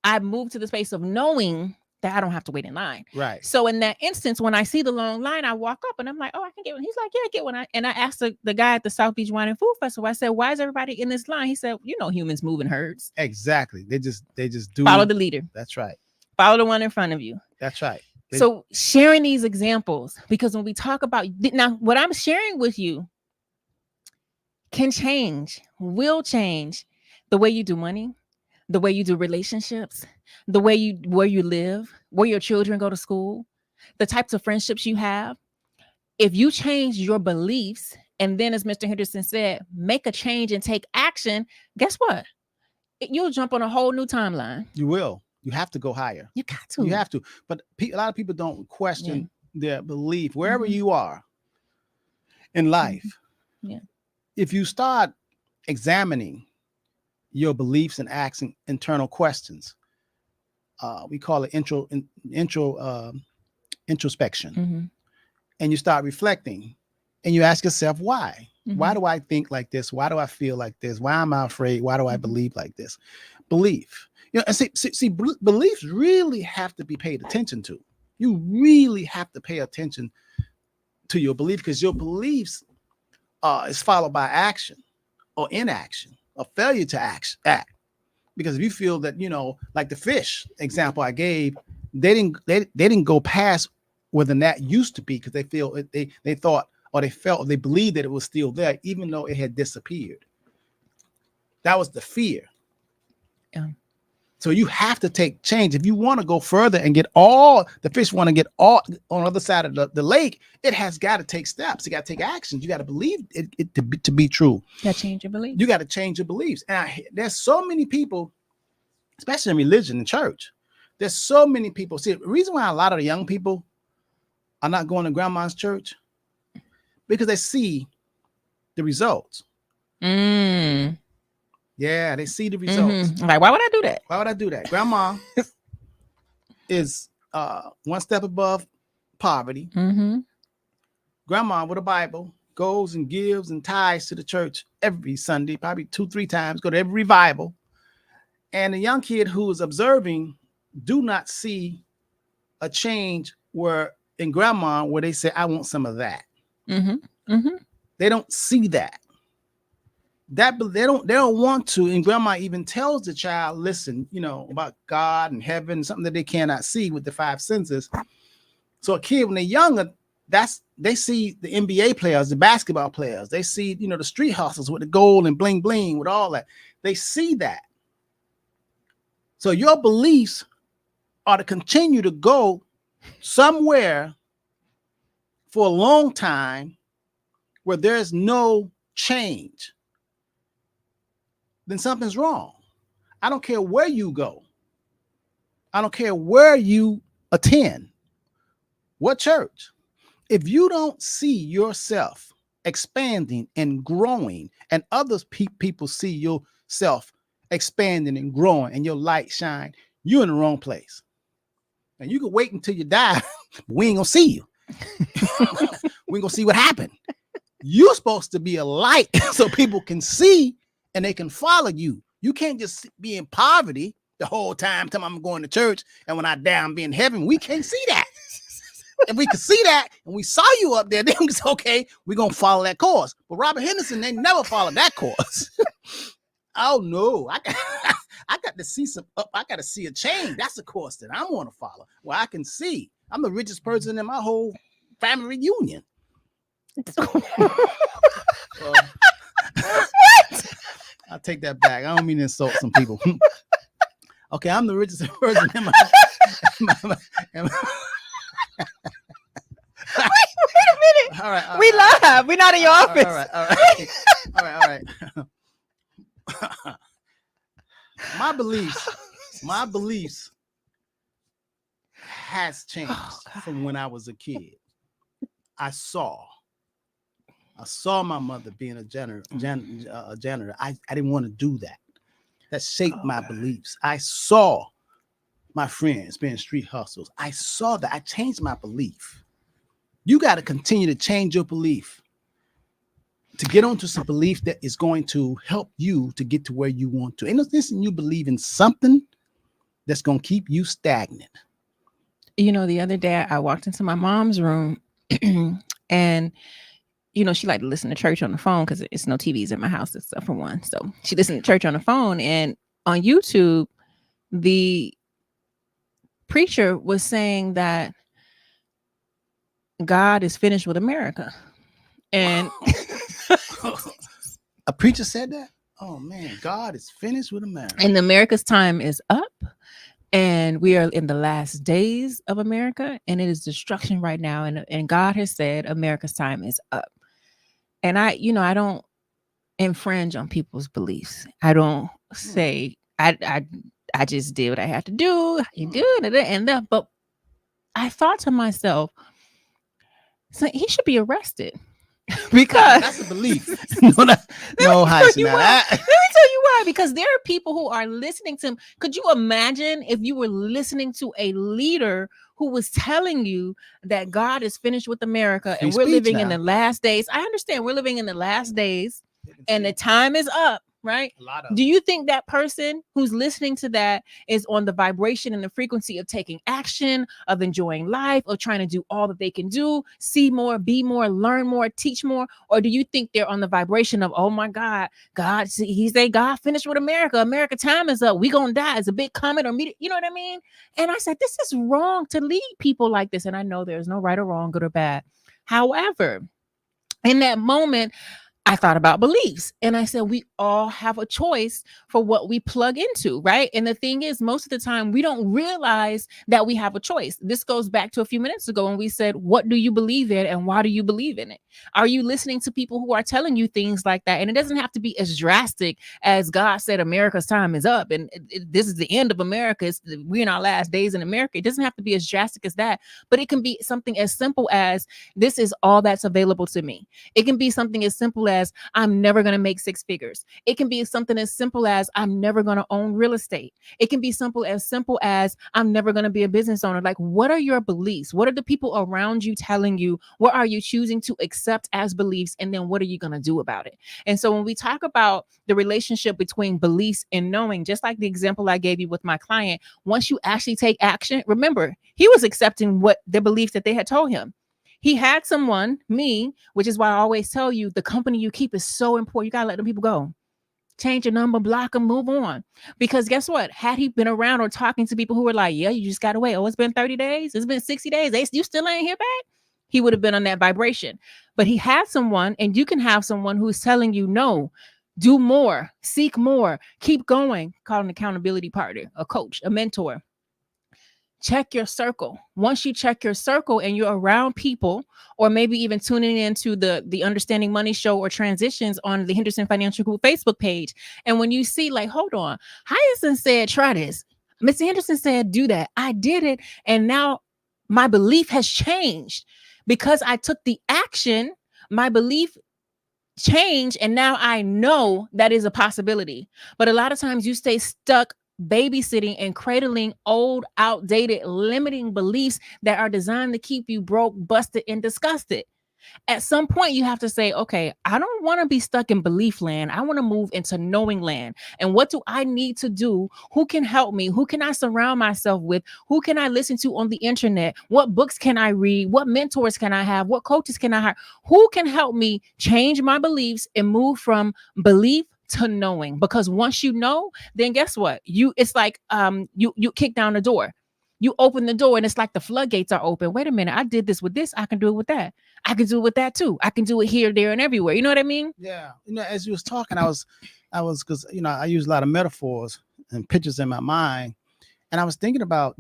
I moved to the space of knowing that I don't have to wait in line. Right. So in that instance, when I see the long line, I walk up and I'm like, oh, I can get one. He's like, yeah, get one. And I asked the guy at the South Beach Wine and Food Festival, I said, why is everybody in this line? He said, humans move in herds. Exactly. They just do. Follow the leader. That's right. Follow the one in front of you. That's right. So sharing these examples, because when we talk about now, what I'm sharing with you can change, will change the way you do money, the way you do relationships, the way you where you live, where your children go to school, the types of friendships you have. If you change your beliefs, and then as Mr. Henderson said, make a change and take action, guess what? You'll jump on a whole new timeline. You will. You have to go higher. You got to. You have to. But a lot of people don't question their belief wherever Mhm. you are in life. Yeah. If you start examining your beliefs and asking internal questions, we call it introspection, Mhm. and you start reflecting, and you ask yourself, why? Why Mhm. do I think like this? Why do I feel like this? Why am I afraid? Why do I Mhm. believe like this? Belief. And see, beliefs really have to be paid attention to. You really have to pay attention to your belief, because your beliefs is followed by action or inaction or failure to act. Because if you feel that, like the fish example I gave, they didn't go past where the net used to be, because they thought, or they felt, or they believed that it was still there, even though it had disappeared. That was the fear. Yeah. So you have to take change. If you want to go further and get all the fish want to get all on the other side of the lake, it has got to take steps. You got to take actions. You got to believe it to be true. You got to change your beliefs. You got to change your beliefs. And there's so many people, especially in religion and church, there's so many people. See, the reason why a lot of the young people are not going to grandma's church, because they see the results. Mm. Yeah, they see the results. Mhm. Like, why would I do that? Why would I do that? Grandma is one step above poverty. Mm-hmm. Grandma with a Bible goes and gives and tithes to the church every Sunday, probably 2-3 times, go to every revival. And the young kid who is observing do not see a change where in grandma where they say, I want some of that. Mm-hmm. Mm-hmm. They don't see that. They don't want to. And grandma even tells the child, listen, about God and heaven, something that they cannot see with the 5 senses. So a kid, when they're younger, they see the NBA players, the basketball players. They see, the street hustles with the gold and bling bling with all that. They see that. So your beliefs are to continue to go somewhere for a long time where there's no change. Then something's wrong. I don't care where you go. I don't care where you attend, what church. If you don't see yourself expanding and growing, and others people see yourself expanding and growing, and your light shine, you're in the wrong place. And you can wait until you die, but we ain't gonna see you. We ain't gonna see what happened. You're supposed to be a light so people can see and they can follow you. You can't just be in poverty the whole time till I'm going to church, and when I die, I'm being in heaven. We can't see that. If we could see that and we saw you up there, then it's okay. We're gonna follow that course. But Robert Henderson, they never followed that course. Oh no, I got to see I got to see a change. That's the course that I want to follow. Where I can see I'm the richest person in my whole family reunion. What? I'll take that back. I don't mean to insult some people. Okay, I'm the richest person in my Wait a minute. All right. We live. We're not in your office. All right. My beliefs has changed from when I was a kid. I saw my mother being a janitor. I didn't want to do that. That shaped my beliefs. I saw my friends being street hustles. I saw that. I changed my belief. You got to continue to change your belief to get onto some belief that is going to help you to get to where you want to. Ain't no sense in you believe in something that's going to keep you stagnant. The other day I walked into my mom's room and she liked to listen to church on the phone because it's no TVs in my house and stuff, for one. So she listened to church on the phone, and on YouTube, the preacher was saying that God is finished with America. And A preacher said that? Oh man, God is finished with America. and America's time is up. And we are in the last days of America, and it is destruction right now. And God has said America's time is up. And I don't infringe on people's beliefs. I don't say I just did what I had to do. You do it, and that. But I thought to myself, so he should be arrested because That's a belief. no hiding you that. Let me tell you why. Because there are people who are listening to him. Could you imagine if you were listening to a leader who was telling you that God is finished with America and Free we're speech living in now. the last days? I understand we're living in the last days and the time is up, right? A lot of Do you think that person who's listening to that is on the vibration and the frequency of taking action, of enjoying life, of trying to do all that they can do, see more, be more, learn more, teach more? Or do you think they're on the vibration of, oh my God, he said God finished with America. America time is up. We gonna die. It's a big comet or meteor. You know what I mean? And I said, this is wrong to lead people like this. And I know there's no right or wrong, good or bad. However, in that moment, I thought about beliefs and I said, we all have a choice for what we plug into, right? And the thing is, most of the time, we don't realize that we have a choice. This goes back to a few minutes ago when we said, what do you believe in and why do you believe in it? Are you listening to people who are telling you things like that? And it doesn't have to be as drastic as God said, America's time is up and this is the end of America. We're in our last days in America. It doesn't have to be as drastic as that, but it can be something as simple as this is all that's available to me. It can be something as simple as I'm never going to make six figures. It can be something as simple as I'm never going to own real estate. It can be simple as I'm never going to be a business owner. Like, what are your beliefs? What are the people around you telling you? What are you choosing to accept as beliefs? And then what are you going to do about it? And so when we talk about the relationship between beliefs and knowing, just like the example I gave you with my client, once you actually take action, remember, he was accepting what the beliefs that they had told him. He had someone, me, which is why I always tell you the company you keep is so important. You got to let them people go. Change your number, block them, move on. Because guess what? Had he been around or talking to people who were like, yeah, you just got to wait. Oh, it's been 30 days. It's been 60 days. You still ain't here back? He would have been on that vibration. But he had someone, and you can have someone who's telling you, no, do more, seek more, keep going. Call an accountability partner, a coach, a mentor. Check your circle. Once you check your circle and you're around people, or maybe even tuning into the Understanding Money show or transitions on the Henderson Financial Group Facebook page. And when you see like, hold on, Hyacinth said, try this. Mr. Henderson said, do that. I did it. And now my belief has changed because I took the action. My belief changed. And now I know that is a possibility. But a lot of times you stay stuck babysitting and cradling old, outdated, limiting beliefs that are designed to keep you broke, busted, and disgusted. At some point, you have to say, okay, I don't want to be stuck in belief land. I want to move into knowing land. And what do I need to do? Who can help me? Who can I surround myself with? Who can I listen to on the internet? What books can I read? What mentors can I have? What coaches can I hire? Who can help me change my beliefs and move from belief to knowing? Because once you know, then guess what? It's like you kick down the door. You open the door and it's like the floodgates are open. Wait a minute, I did this with this. I can do it with that. I can do it with that too. I can do it here, there, and everywhere. You know what I mean? Yeah. As you was talking, I was because I use a lot of metaphors and pictures in my mind, and I was thinking about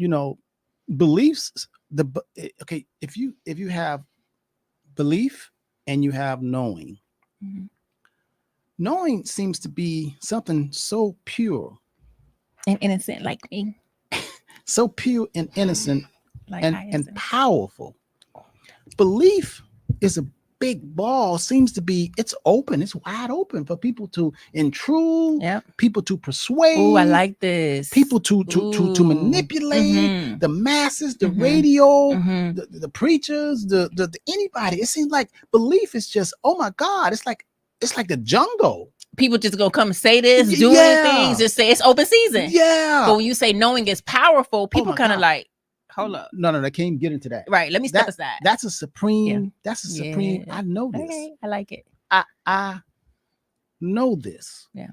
beliefs. If you have belief and you have knowing. Mm-hmm. Knowing seems to be something so pure and innocent, like me. So pure and innocent, like and powerful. Belief is a big ball. Seems to be it's open. It's wide open for people to intrude. Yep. People to persuade. Oh, I like this. People to manipulate the masses, the radio, the preachers, the anybody. It seems like belief is just, oh my God, it's like the jungle. People just gonna come say this, do things, just say it's open season. Yeah. But when you say knowing is powerful, people kind of like, hold up. No, I can't even get into that. Right. Let me step aside. That's a supreme. Yeah. That's a supreme. I know this. Okay, I like it. I know this. Yeah.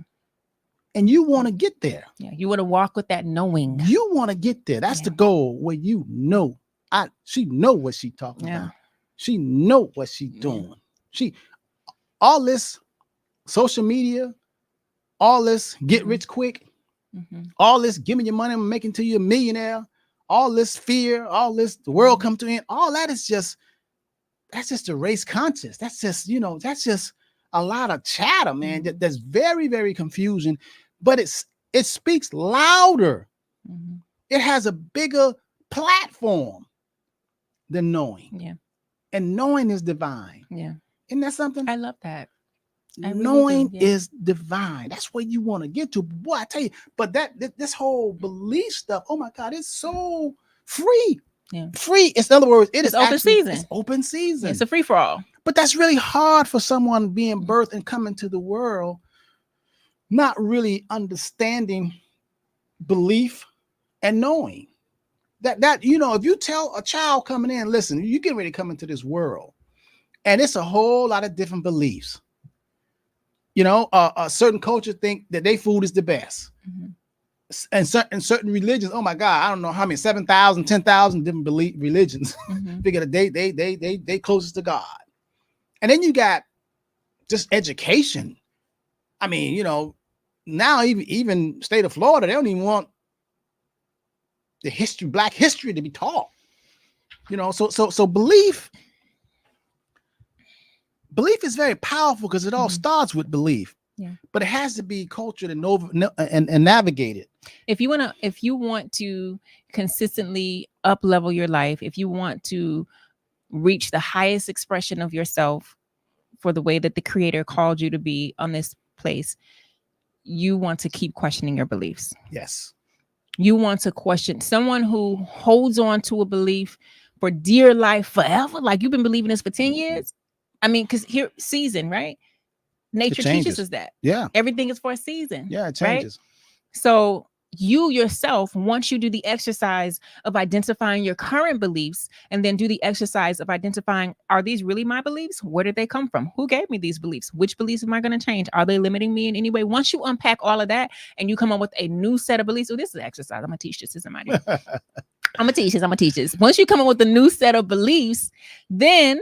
And you want to get there. Yeah. You want to walk with that knowing. You want to get there. That's the goal. Where she know what she talking about. She know what she Yeah. doing. She all this social media, all this get Mhm. rich quick, Mhm. all this give me your money, I'm making to you a millionaire, all this fear, all this the world Mhm. come to end, all that is just that's just a race conscious. That's just, you know, that's just a lot of chatter, man. Mhm. That's very, very confusing. But it speaks louder. Mhm. It has a bigger platform than knowing. Yeah. And knowing is divine. Yeah. Isn't that something? I love that. I really do. Knowing Yeah. is divine. That's where you want to get to. Boy, I tell you, but this whole belief stuff, oh my God, it's so free. Yeah. Free. It's, in other words, it It's is open actually season. it's open season. It's a free for all. But that's really hard for someone being Mhm. birthed and coming to the world, not really understanding belief and knowing that you know, if you tell a child coming in, listen, you get ready to come into this world, and it's a whole lot of different beliefs. You know, certain cultures think that their food is the best. Mhm. And certain religions, oh my God, I don't know how many 7,000, 10,000 different religions. Mhm. Figure that they closest to God. And then you got just education. I mean, you know, now even state of Florida, they don't even want the history, Black history, to be taught. You know, so belief is very powerful because it all Mhm. starts with belief. Yeah. But it has to be cultured and navigated. If you want to consistently up level your life, if you want to reach the highest expression of yourself for the way that the creator called you to be on this place, you want to keep questioning your beliefs. Yes. You want to question someone who holds on to a belief for dear life forever. Like you've been believing this for 10 years. I mean, because here, season, right? Nature teaches changes. us that. Yeah. Everything is for a season. Yeah, it right? changes. So you yourself, once you do the exercise of identifying your current beliefs and then do the exercise of identifying, are these really my beliefs? Where did they come from? Who gave me these beliefs? Which beliefs am I going to change? Are they limiting me in any way? Once you unpack all of that and you come up with a new set of beliefs, oh, this is an exercise. I'm going to teach this to somebody. I'm going to teach this. Once you come up with a new set of beliefs, then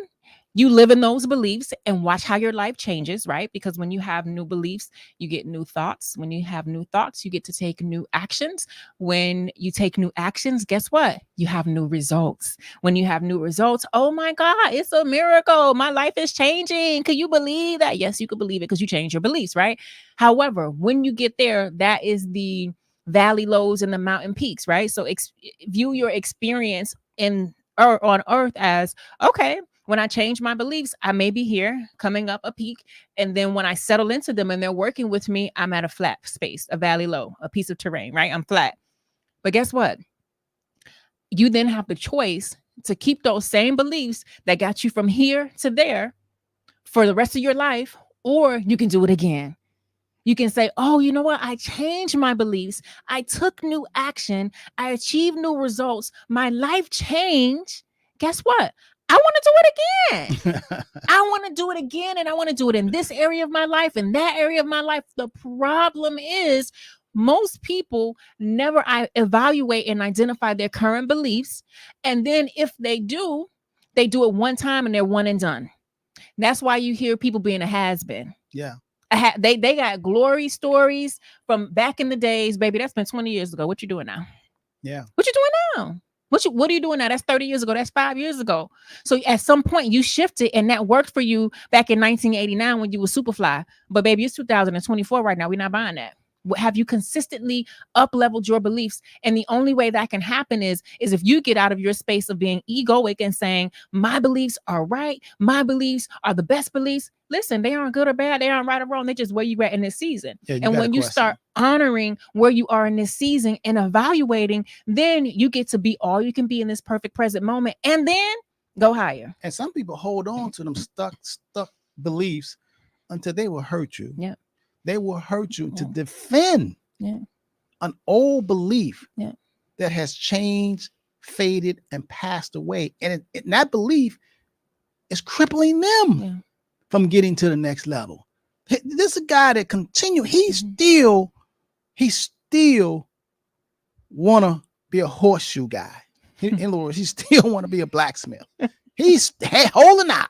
you live in those beliefs and watch how your life changes, right? Because when you have new beliefs, you get new thoughts. When you have new thoughts, you get to take new actions. When you take new actions, guess what? You have new results. When you have new results, oh my God, it's a miracle. My life is changing. Can you believe that? Yes, you can believe it because you changed your beliefs, right? However, when you get there, that is the valley lows and the mountain peaks, right? So view your experience on earth as, okay, when I change my beliefs, I may be here coming up a peak. And then when I settle into them and they're working with me, I'm at a flat space, a valley low, a piece of terrain, right? I'm flat. But guess what? You then have the choice to keep those same beliefs that got you from here to there for the rest of your life, or you can do it again. You can say, oh, you know what? I changed my beliefs. I took new action. I achieved new results. My life changed. Guess what? I want to do it again. I want to do it again. And I want to do it in this area of my life, in that area of my life. The problem is most people never evaluate and identify their current beliefs. And then if they do it one time and they're one and done. That's why you hear people being a has-been. Yeah. They got glory stories from back in the days, baby. That's been 20 years ago. What you doing now? Yeah. What you doing now? What are you doing now? That's 30 years ago. That's 5 years ago. So at some point you shifted and that worked for you back in 1989 when you were Superfly. But baby, it's 2024 right now. We're not buying that. Have you consistently up-leveled your beliefs? And the only way that can happen is if you get out of your space of being egoic and saying, my beliefs are right. My beliefs are the best beliefs. Listen, they aren't good or bad. They aren't right or wrong. They're just where you at in this season. Yeah, and when you start honoring where you are in this season and evaluating, then you get to be all you can be in this perfect present moment. And then go higher. And some people hold on to them stuck beliefs until they will hurt you. Yeah. They will hurt you to defend an old belief that has changed, faded, and passed away. And that belief is crippling them from getting to the next level. This is a guy that he still want to be a horseshoe guy. In other words, he still want to be a blacksmith. He's holding out.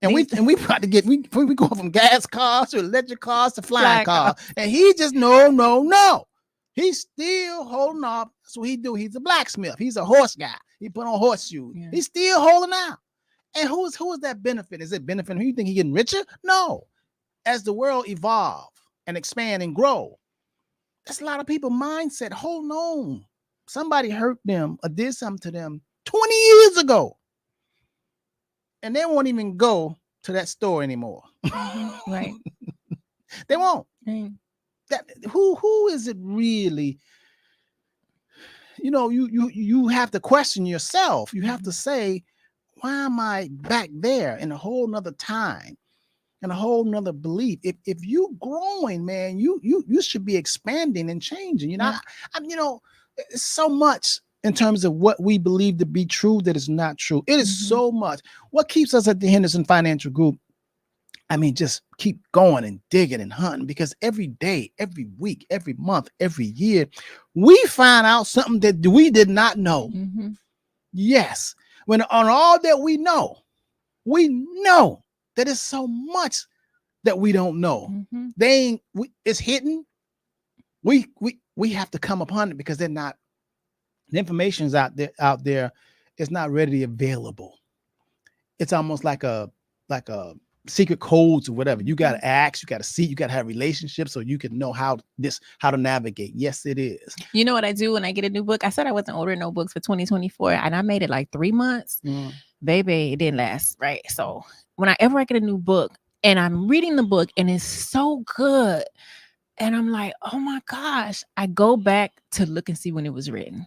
And These- we about to get we go from gas cars to electric cars to flying Flying cars. And he just no. He's still holding off. That's what he do. He's a blacksmith. He's a horse guy. He put on horseshoes. Yeah. He's still holding out. And who is that benefit? Is it benefiting him? You think he getting richer? No. As the world evolve and expand and grow, that's a lot of people mindset. Hold on. Somebody hurt them or did something to them 20 years ago. And they won't even go to that store anymore. Right. They won't. Mm. That who is it really? You have to question yourself. You have to say, why am I back there in a whole nother time and a whole nother belief? If you growing, man, you should be expanding and changing. Yeah. It's so much in terms of what we believe to be true that is not true. It is so much. What keeps us at the Henderson Financial Group? I mean, just keep going and digging and hunting, because every day, every week, every month, every year, we find out something that we did not know. Mm-hmm. Yes. When on all that we know that it's so much that we don't know. Mm-hmm. It's hidden. We have to come upon it because the information's out there. It's not readily available. It's almost like a secret codes or whatever. You got to ask, you got to see, you got to have relationships so you can know how to navigate. Yes, it is. You know what I do when I get a new book? I said I wasn't ordering no books for 2024, and I made it like 3 months. Baby, it didn't last, right? So whenever I get a new book and I'm reading the book and it's so good, and I'm like, oh my gosh, I go back to look and see when it was written.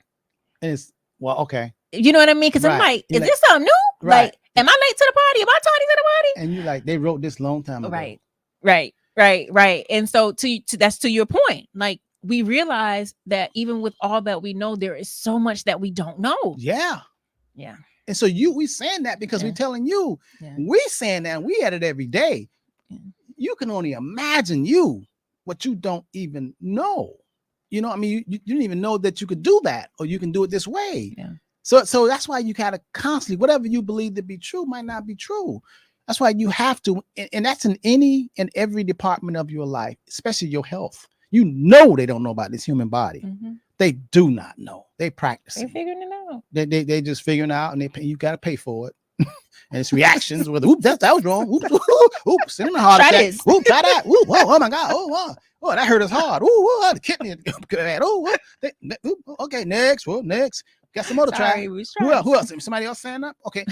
And it's okay. You know what I mean? Because I'm like, is this something new? Right. Like, am I late to the party? Am I tardy to the party? And you're like, they wrote this long time ago. Right. And so that's to your point. Like, we realize that even with all that we know, there is so much that we don't know. Yeah. Yeah. And so we saying that because we're telling you, we saying that, and we at it every day. Yeah. You can only imagine what you don't even know. You know, I mean, you didn't even know that you could do that, or you can do it this way. Yeah. So that's why you gotta constantly, whatever you believe to be true might not be true. That's why you have to, and that's in any and every department of your life, especially your health. You know they don't know about this human body. Mm-hmm. They do not know. They practice. They're figuring it out. They just figuring out, and you gotta pay for it. And it's reactions with that was wrong. Oops, send him a heart attack. Ooh, try that. Ooh, oh my God. Oh, that hurt us hard. Ooh, the kidney. Okay, next. Well, next. Got some other try. Who else? Somebody else stand up? Okay.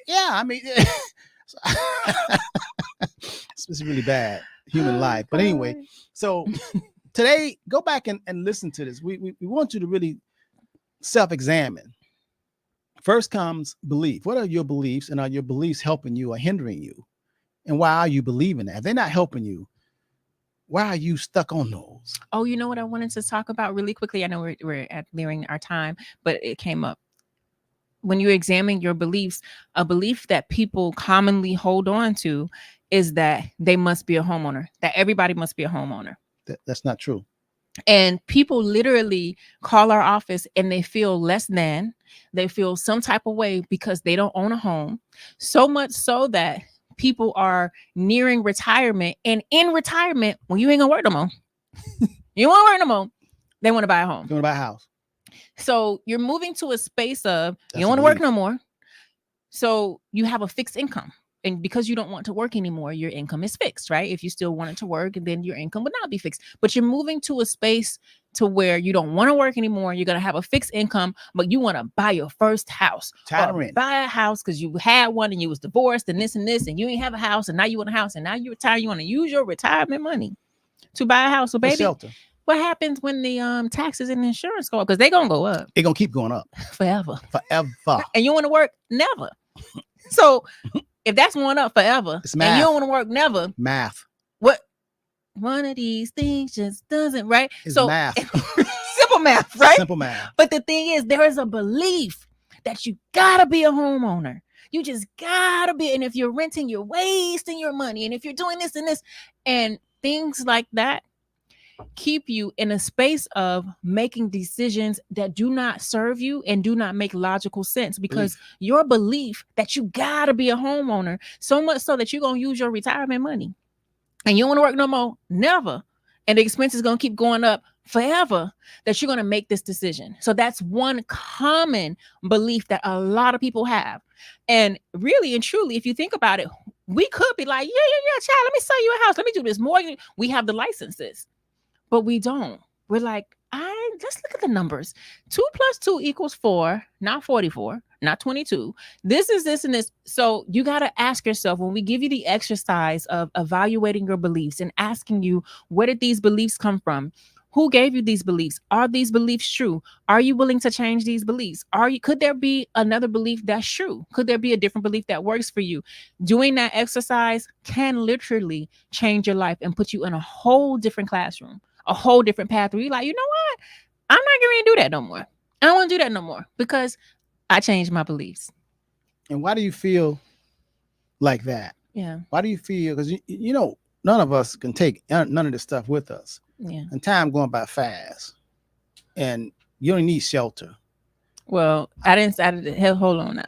Yeah, I mean, it's really bad human life. But anyway, so today, go back and listen to this. We want you to really self-examine. First comes belief. What are your beliefs, and are your beliefs helping you or hindering you? And why are you believing that? If they're not helping you, why are you stuck on those? Oh, you know what I wanted to talk about really quickly? I know we're nearing our time, but it came up. When you examine your beliefs, a belief that people commonly hold on to is that they must be a homeowner, that everybody must be a homeowner. That's not true. And people literally call our office and they feel less than, they feel some type of way because they don't own a home. So much so that people are nearing retirement, and in retirement, when you ain't gonna work no more, you won't work no more, they want to buy a home. You want to buy a house. So you're moving to a space of you don't want to work no more. So you have a fixed income. And because you don't want to work anymore, your income is fixed, right? If you still wanted to work, and then your income would not be fixed. But you're moving to a space to where you don't want to work anymore. You're going to have a fixed income, but you want to buy your first house. Buy a house because you had one and you was divorced and this, and you ain't have a house, and now you want a house, and now you retire. You want to use your retirement money to buy a house. So baby, what happens when the taxes and insurance go up? Because they're going to go up. They're going to keep going up. Forever. And you want to work? Never. So if that's going up forever, and you don't want to work never. Math. What? One of these things just doesn't, right? It's math. Simple math, right? Simple math. But the thing is, there is a belief that you gotta be a homeowner. You just gotta be. And if you're renting, you're wasting your money. And if you're doing this and this and things like that, keep you in a space of making decisions that do not serve you and do not make logical sense, because your belief that you gotta be a homeowner, so much so that you're gonna use your retirement money and you don't want to work no more, never. And the expense is going to keep going up forever, that you're going to make this decision. So that's one common belief that a lot of people have. And really and truly, if you think about it, we could be like, yeah, child, let me sell you a house. Let me do this more. We have the licenses, but we don't. We're like, let's look at the numbers. 2 + 2 = 4, not 44, not 22. This is this and this. So you got to ask yourself, when we give you the exercise of evaluating your beliefs and asking you, where did these beliefs come from? Who gave you these beliefs? Are these beliefs true? Are you willing to change these beliefs? Could there be another belief that's true? Could there be a different belief that works for you? Doing that exercise can literally change your life and put you in a whole different classroom, a whole different path where you're like, you know what? I'm not going to do that no more. I don't want to do that no more because I changed my beliefs. And why do you feel like that? Yeah. Why do you feel? Because you know, none of us can take none of this stuff with us. Yeah. And time going by fast. And you don't need shelter. Well, I didn't. Hold on now.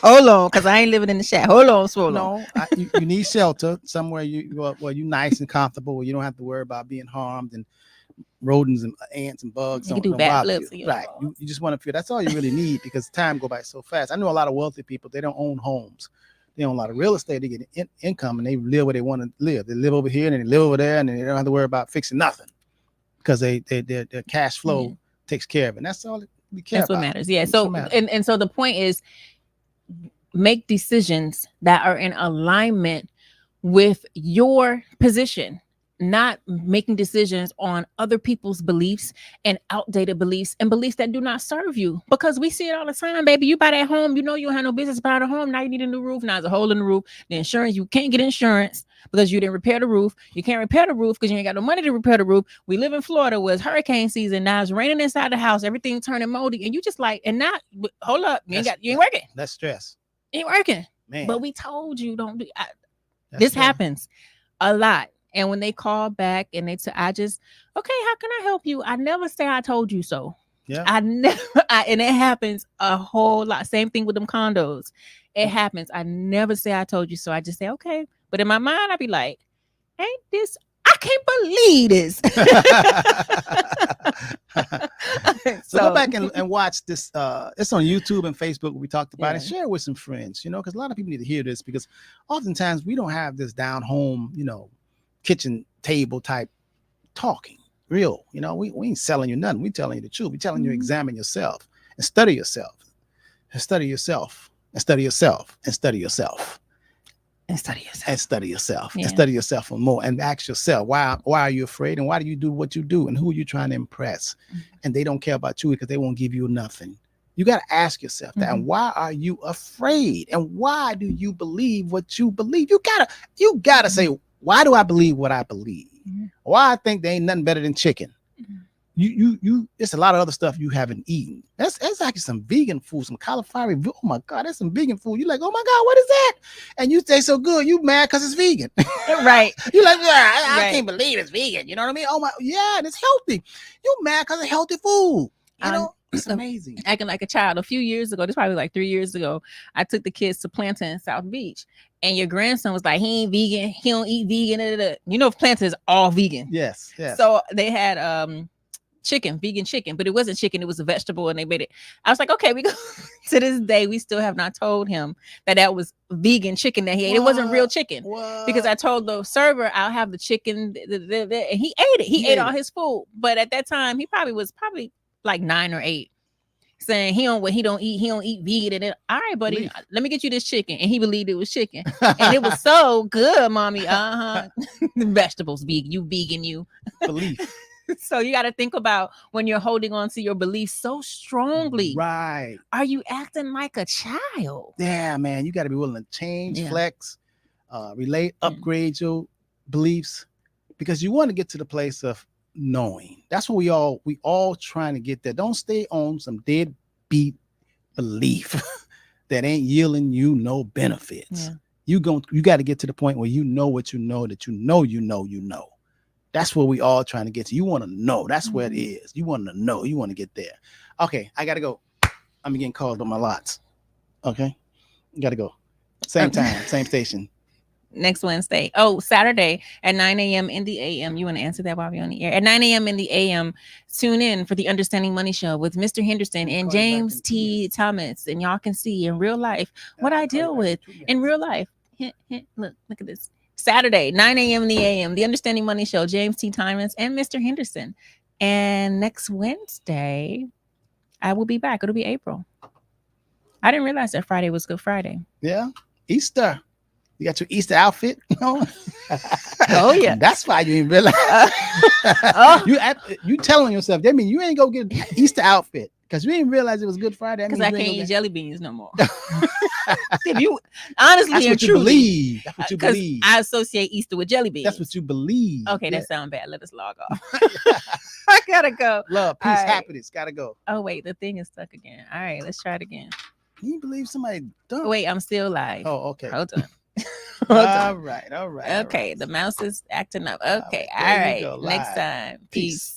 Hold on, because I ain't living in the shack. Hold on, No, you need shelter somewhere you're nice and comfortable, where you don't have to worry about being harmed and rodents and ants and bugs. You can do backflips. Right. You just want to feel that's all you really need, because time go by so fast. I know a lot of wealthy people, they don't own homes. They own a lot of real estate. They get income and they live where they want to live. They live over here and they live over there, and they don't have to worry about fixing nothing, because their cash flow takes care of it. And that's all we care about. That's what matters. Yeah. So and so the point is, make decisions that are in alignment with your position, not making decisions on other people's beliefs and outdated beliefs and beliefs that do not serve you. Because we see it all the time, baby. You buy that home, you know you don't have no business buying a home. Now you need a new roof. Now there's a hole in the roof. The insurance, you can't get insurance because you didn't repair the roof. You can't repair the roof because you ain't got no money to repair the roof. We live in Florida where it's hurricane season. Now it's raining inside the house. Everything turning moldy. And you just like, and now, hold up. You ain't working. That's stress. You ain't working. Man. But we told you don't do this. Happens a lot. And when they call back and they say, how can I help you? I never say I told you so. Yeah. And it happens a whole lot. Same thing with them condos. It happens. I never say I told you so. I just say, okay. But in my mind, I'd be like, ain't this, I can't believe this. So go back and watch this. It's on YouTube and Facebook. We talked about it. Share it with some friends, because a lot of people need to hear this, because oftentimes we don't have this down home, kitchen table type talking real. We ain't selling you nothing. We telling you the truth. We telling you examine yourself and study yourself and study yourself and study yourself and study yourself and study yourself and study yourself and study yourself for more, and ask yourself, why are you afraid, and why do you do what you do, and who are you trying to impress? And they don't care about you because they won't give you nothing. You got to ask yourself that. And why are you afraid? And why do you believe what you believe? You gotta say, why do I believe what I believe? Why I think there ain't nothing better than chicken? You it's a lot of other stuff you haven't eaten. That's actually some vegan food, some cauliflower. Oh my God, that's some vegan food. You're like, oh my God, what is that? And you say so good, you mad because it's vegan. Right. You're like, I can't believe it's vegan. You know what I mean? Oh my, yeah, and it's healthy. You mad because it's healthy food. It's amazing. Acting like a child. A few years ago, this probably like 3 years ago, I took the kids to Plantain in South Beach, and your grandson was like, he ain't vegan, he don't eat vegan. Plantain is all vegan. Yes. So they had vegan chicken, but it wasn't chicken, it was a vegetable, and they made it. I was like, okay, we go. To this day, we still have not told him that was vegan chicken that he ate. It wasn't real chicken. Because I told the server, I'll have the chicken, and he ate it. He ate all his food, but at that time, he was like 9 or 8, saying he don't eat vegan. And all right, buddy, let me get you this chicken. And he believed it was chicken, and it was so good, mommy. Vegetables, vegan, you belief. So you got to think about when you're holding on to your beliefs so strongly. Right? Are you acting like a child? Yeah, man. You got to be willing to change, flex, relate, upgrade your beliefs, because you want to get to the place of knowing. That's what we all trying to get there. Don't stay on some deadbeat belief that ain't yielding you no benefits. You got to get to the point where you know what you know, that you know. That's where we all trying to get to. You want to know. That's where it is. You want to know. You want to get there. Okay, I gotta go. I'm getting called on my lots. Okay, gotta go. Same time, same station. Next Wednesday. Oh, Saturday at 9 a.m. in the AM. You want to answer that while we're on the air? At 9 a.m. in the AM, tune in for the Understanding Money Show with Mr. Henderson and James T. Thomas. And y'all can see in real life what I deal with in real life. Hint, hint. Look at this. Saturday, 9 a.m. in the AM, the Understanding Money Show, James T. Thomas and Mr. Henderson. And next Wednesday, I will be back. It'll be April. I didn't realize that Friday was Good Friday. Yeah, Easter. You got your Easter outfit? No. Oh yeah, that's why you didn't realize. You telling yourself that means you ain't go get Easter outfit because you didn't realize it was Good Friday. Because I can't eat jelly beans no more. If you honestly that's and what truly, you believe. That's what you believe. I associate Easter with jelly beans. That's what you believe. Okay, that sounds bad. Let us log off. I gotta go. Love, peace, happiness. Gotta go. Oh wait, the thing is stuck again. All right, let's try it again. Can you believe somebody done? Wait, I'm still live. Oh, okay. Hold on. All right. Okay, the mouse is acting up. Okay, all all right. right. Next time. Peace.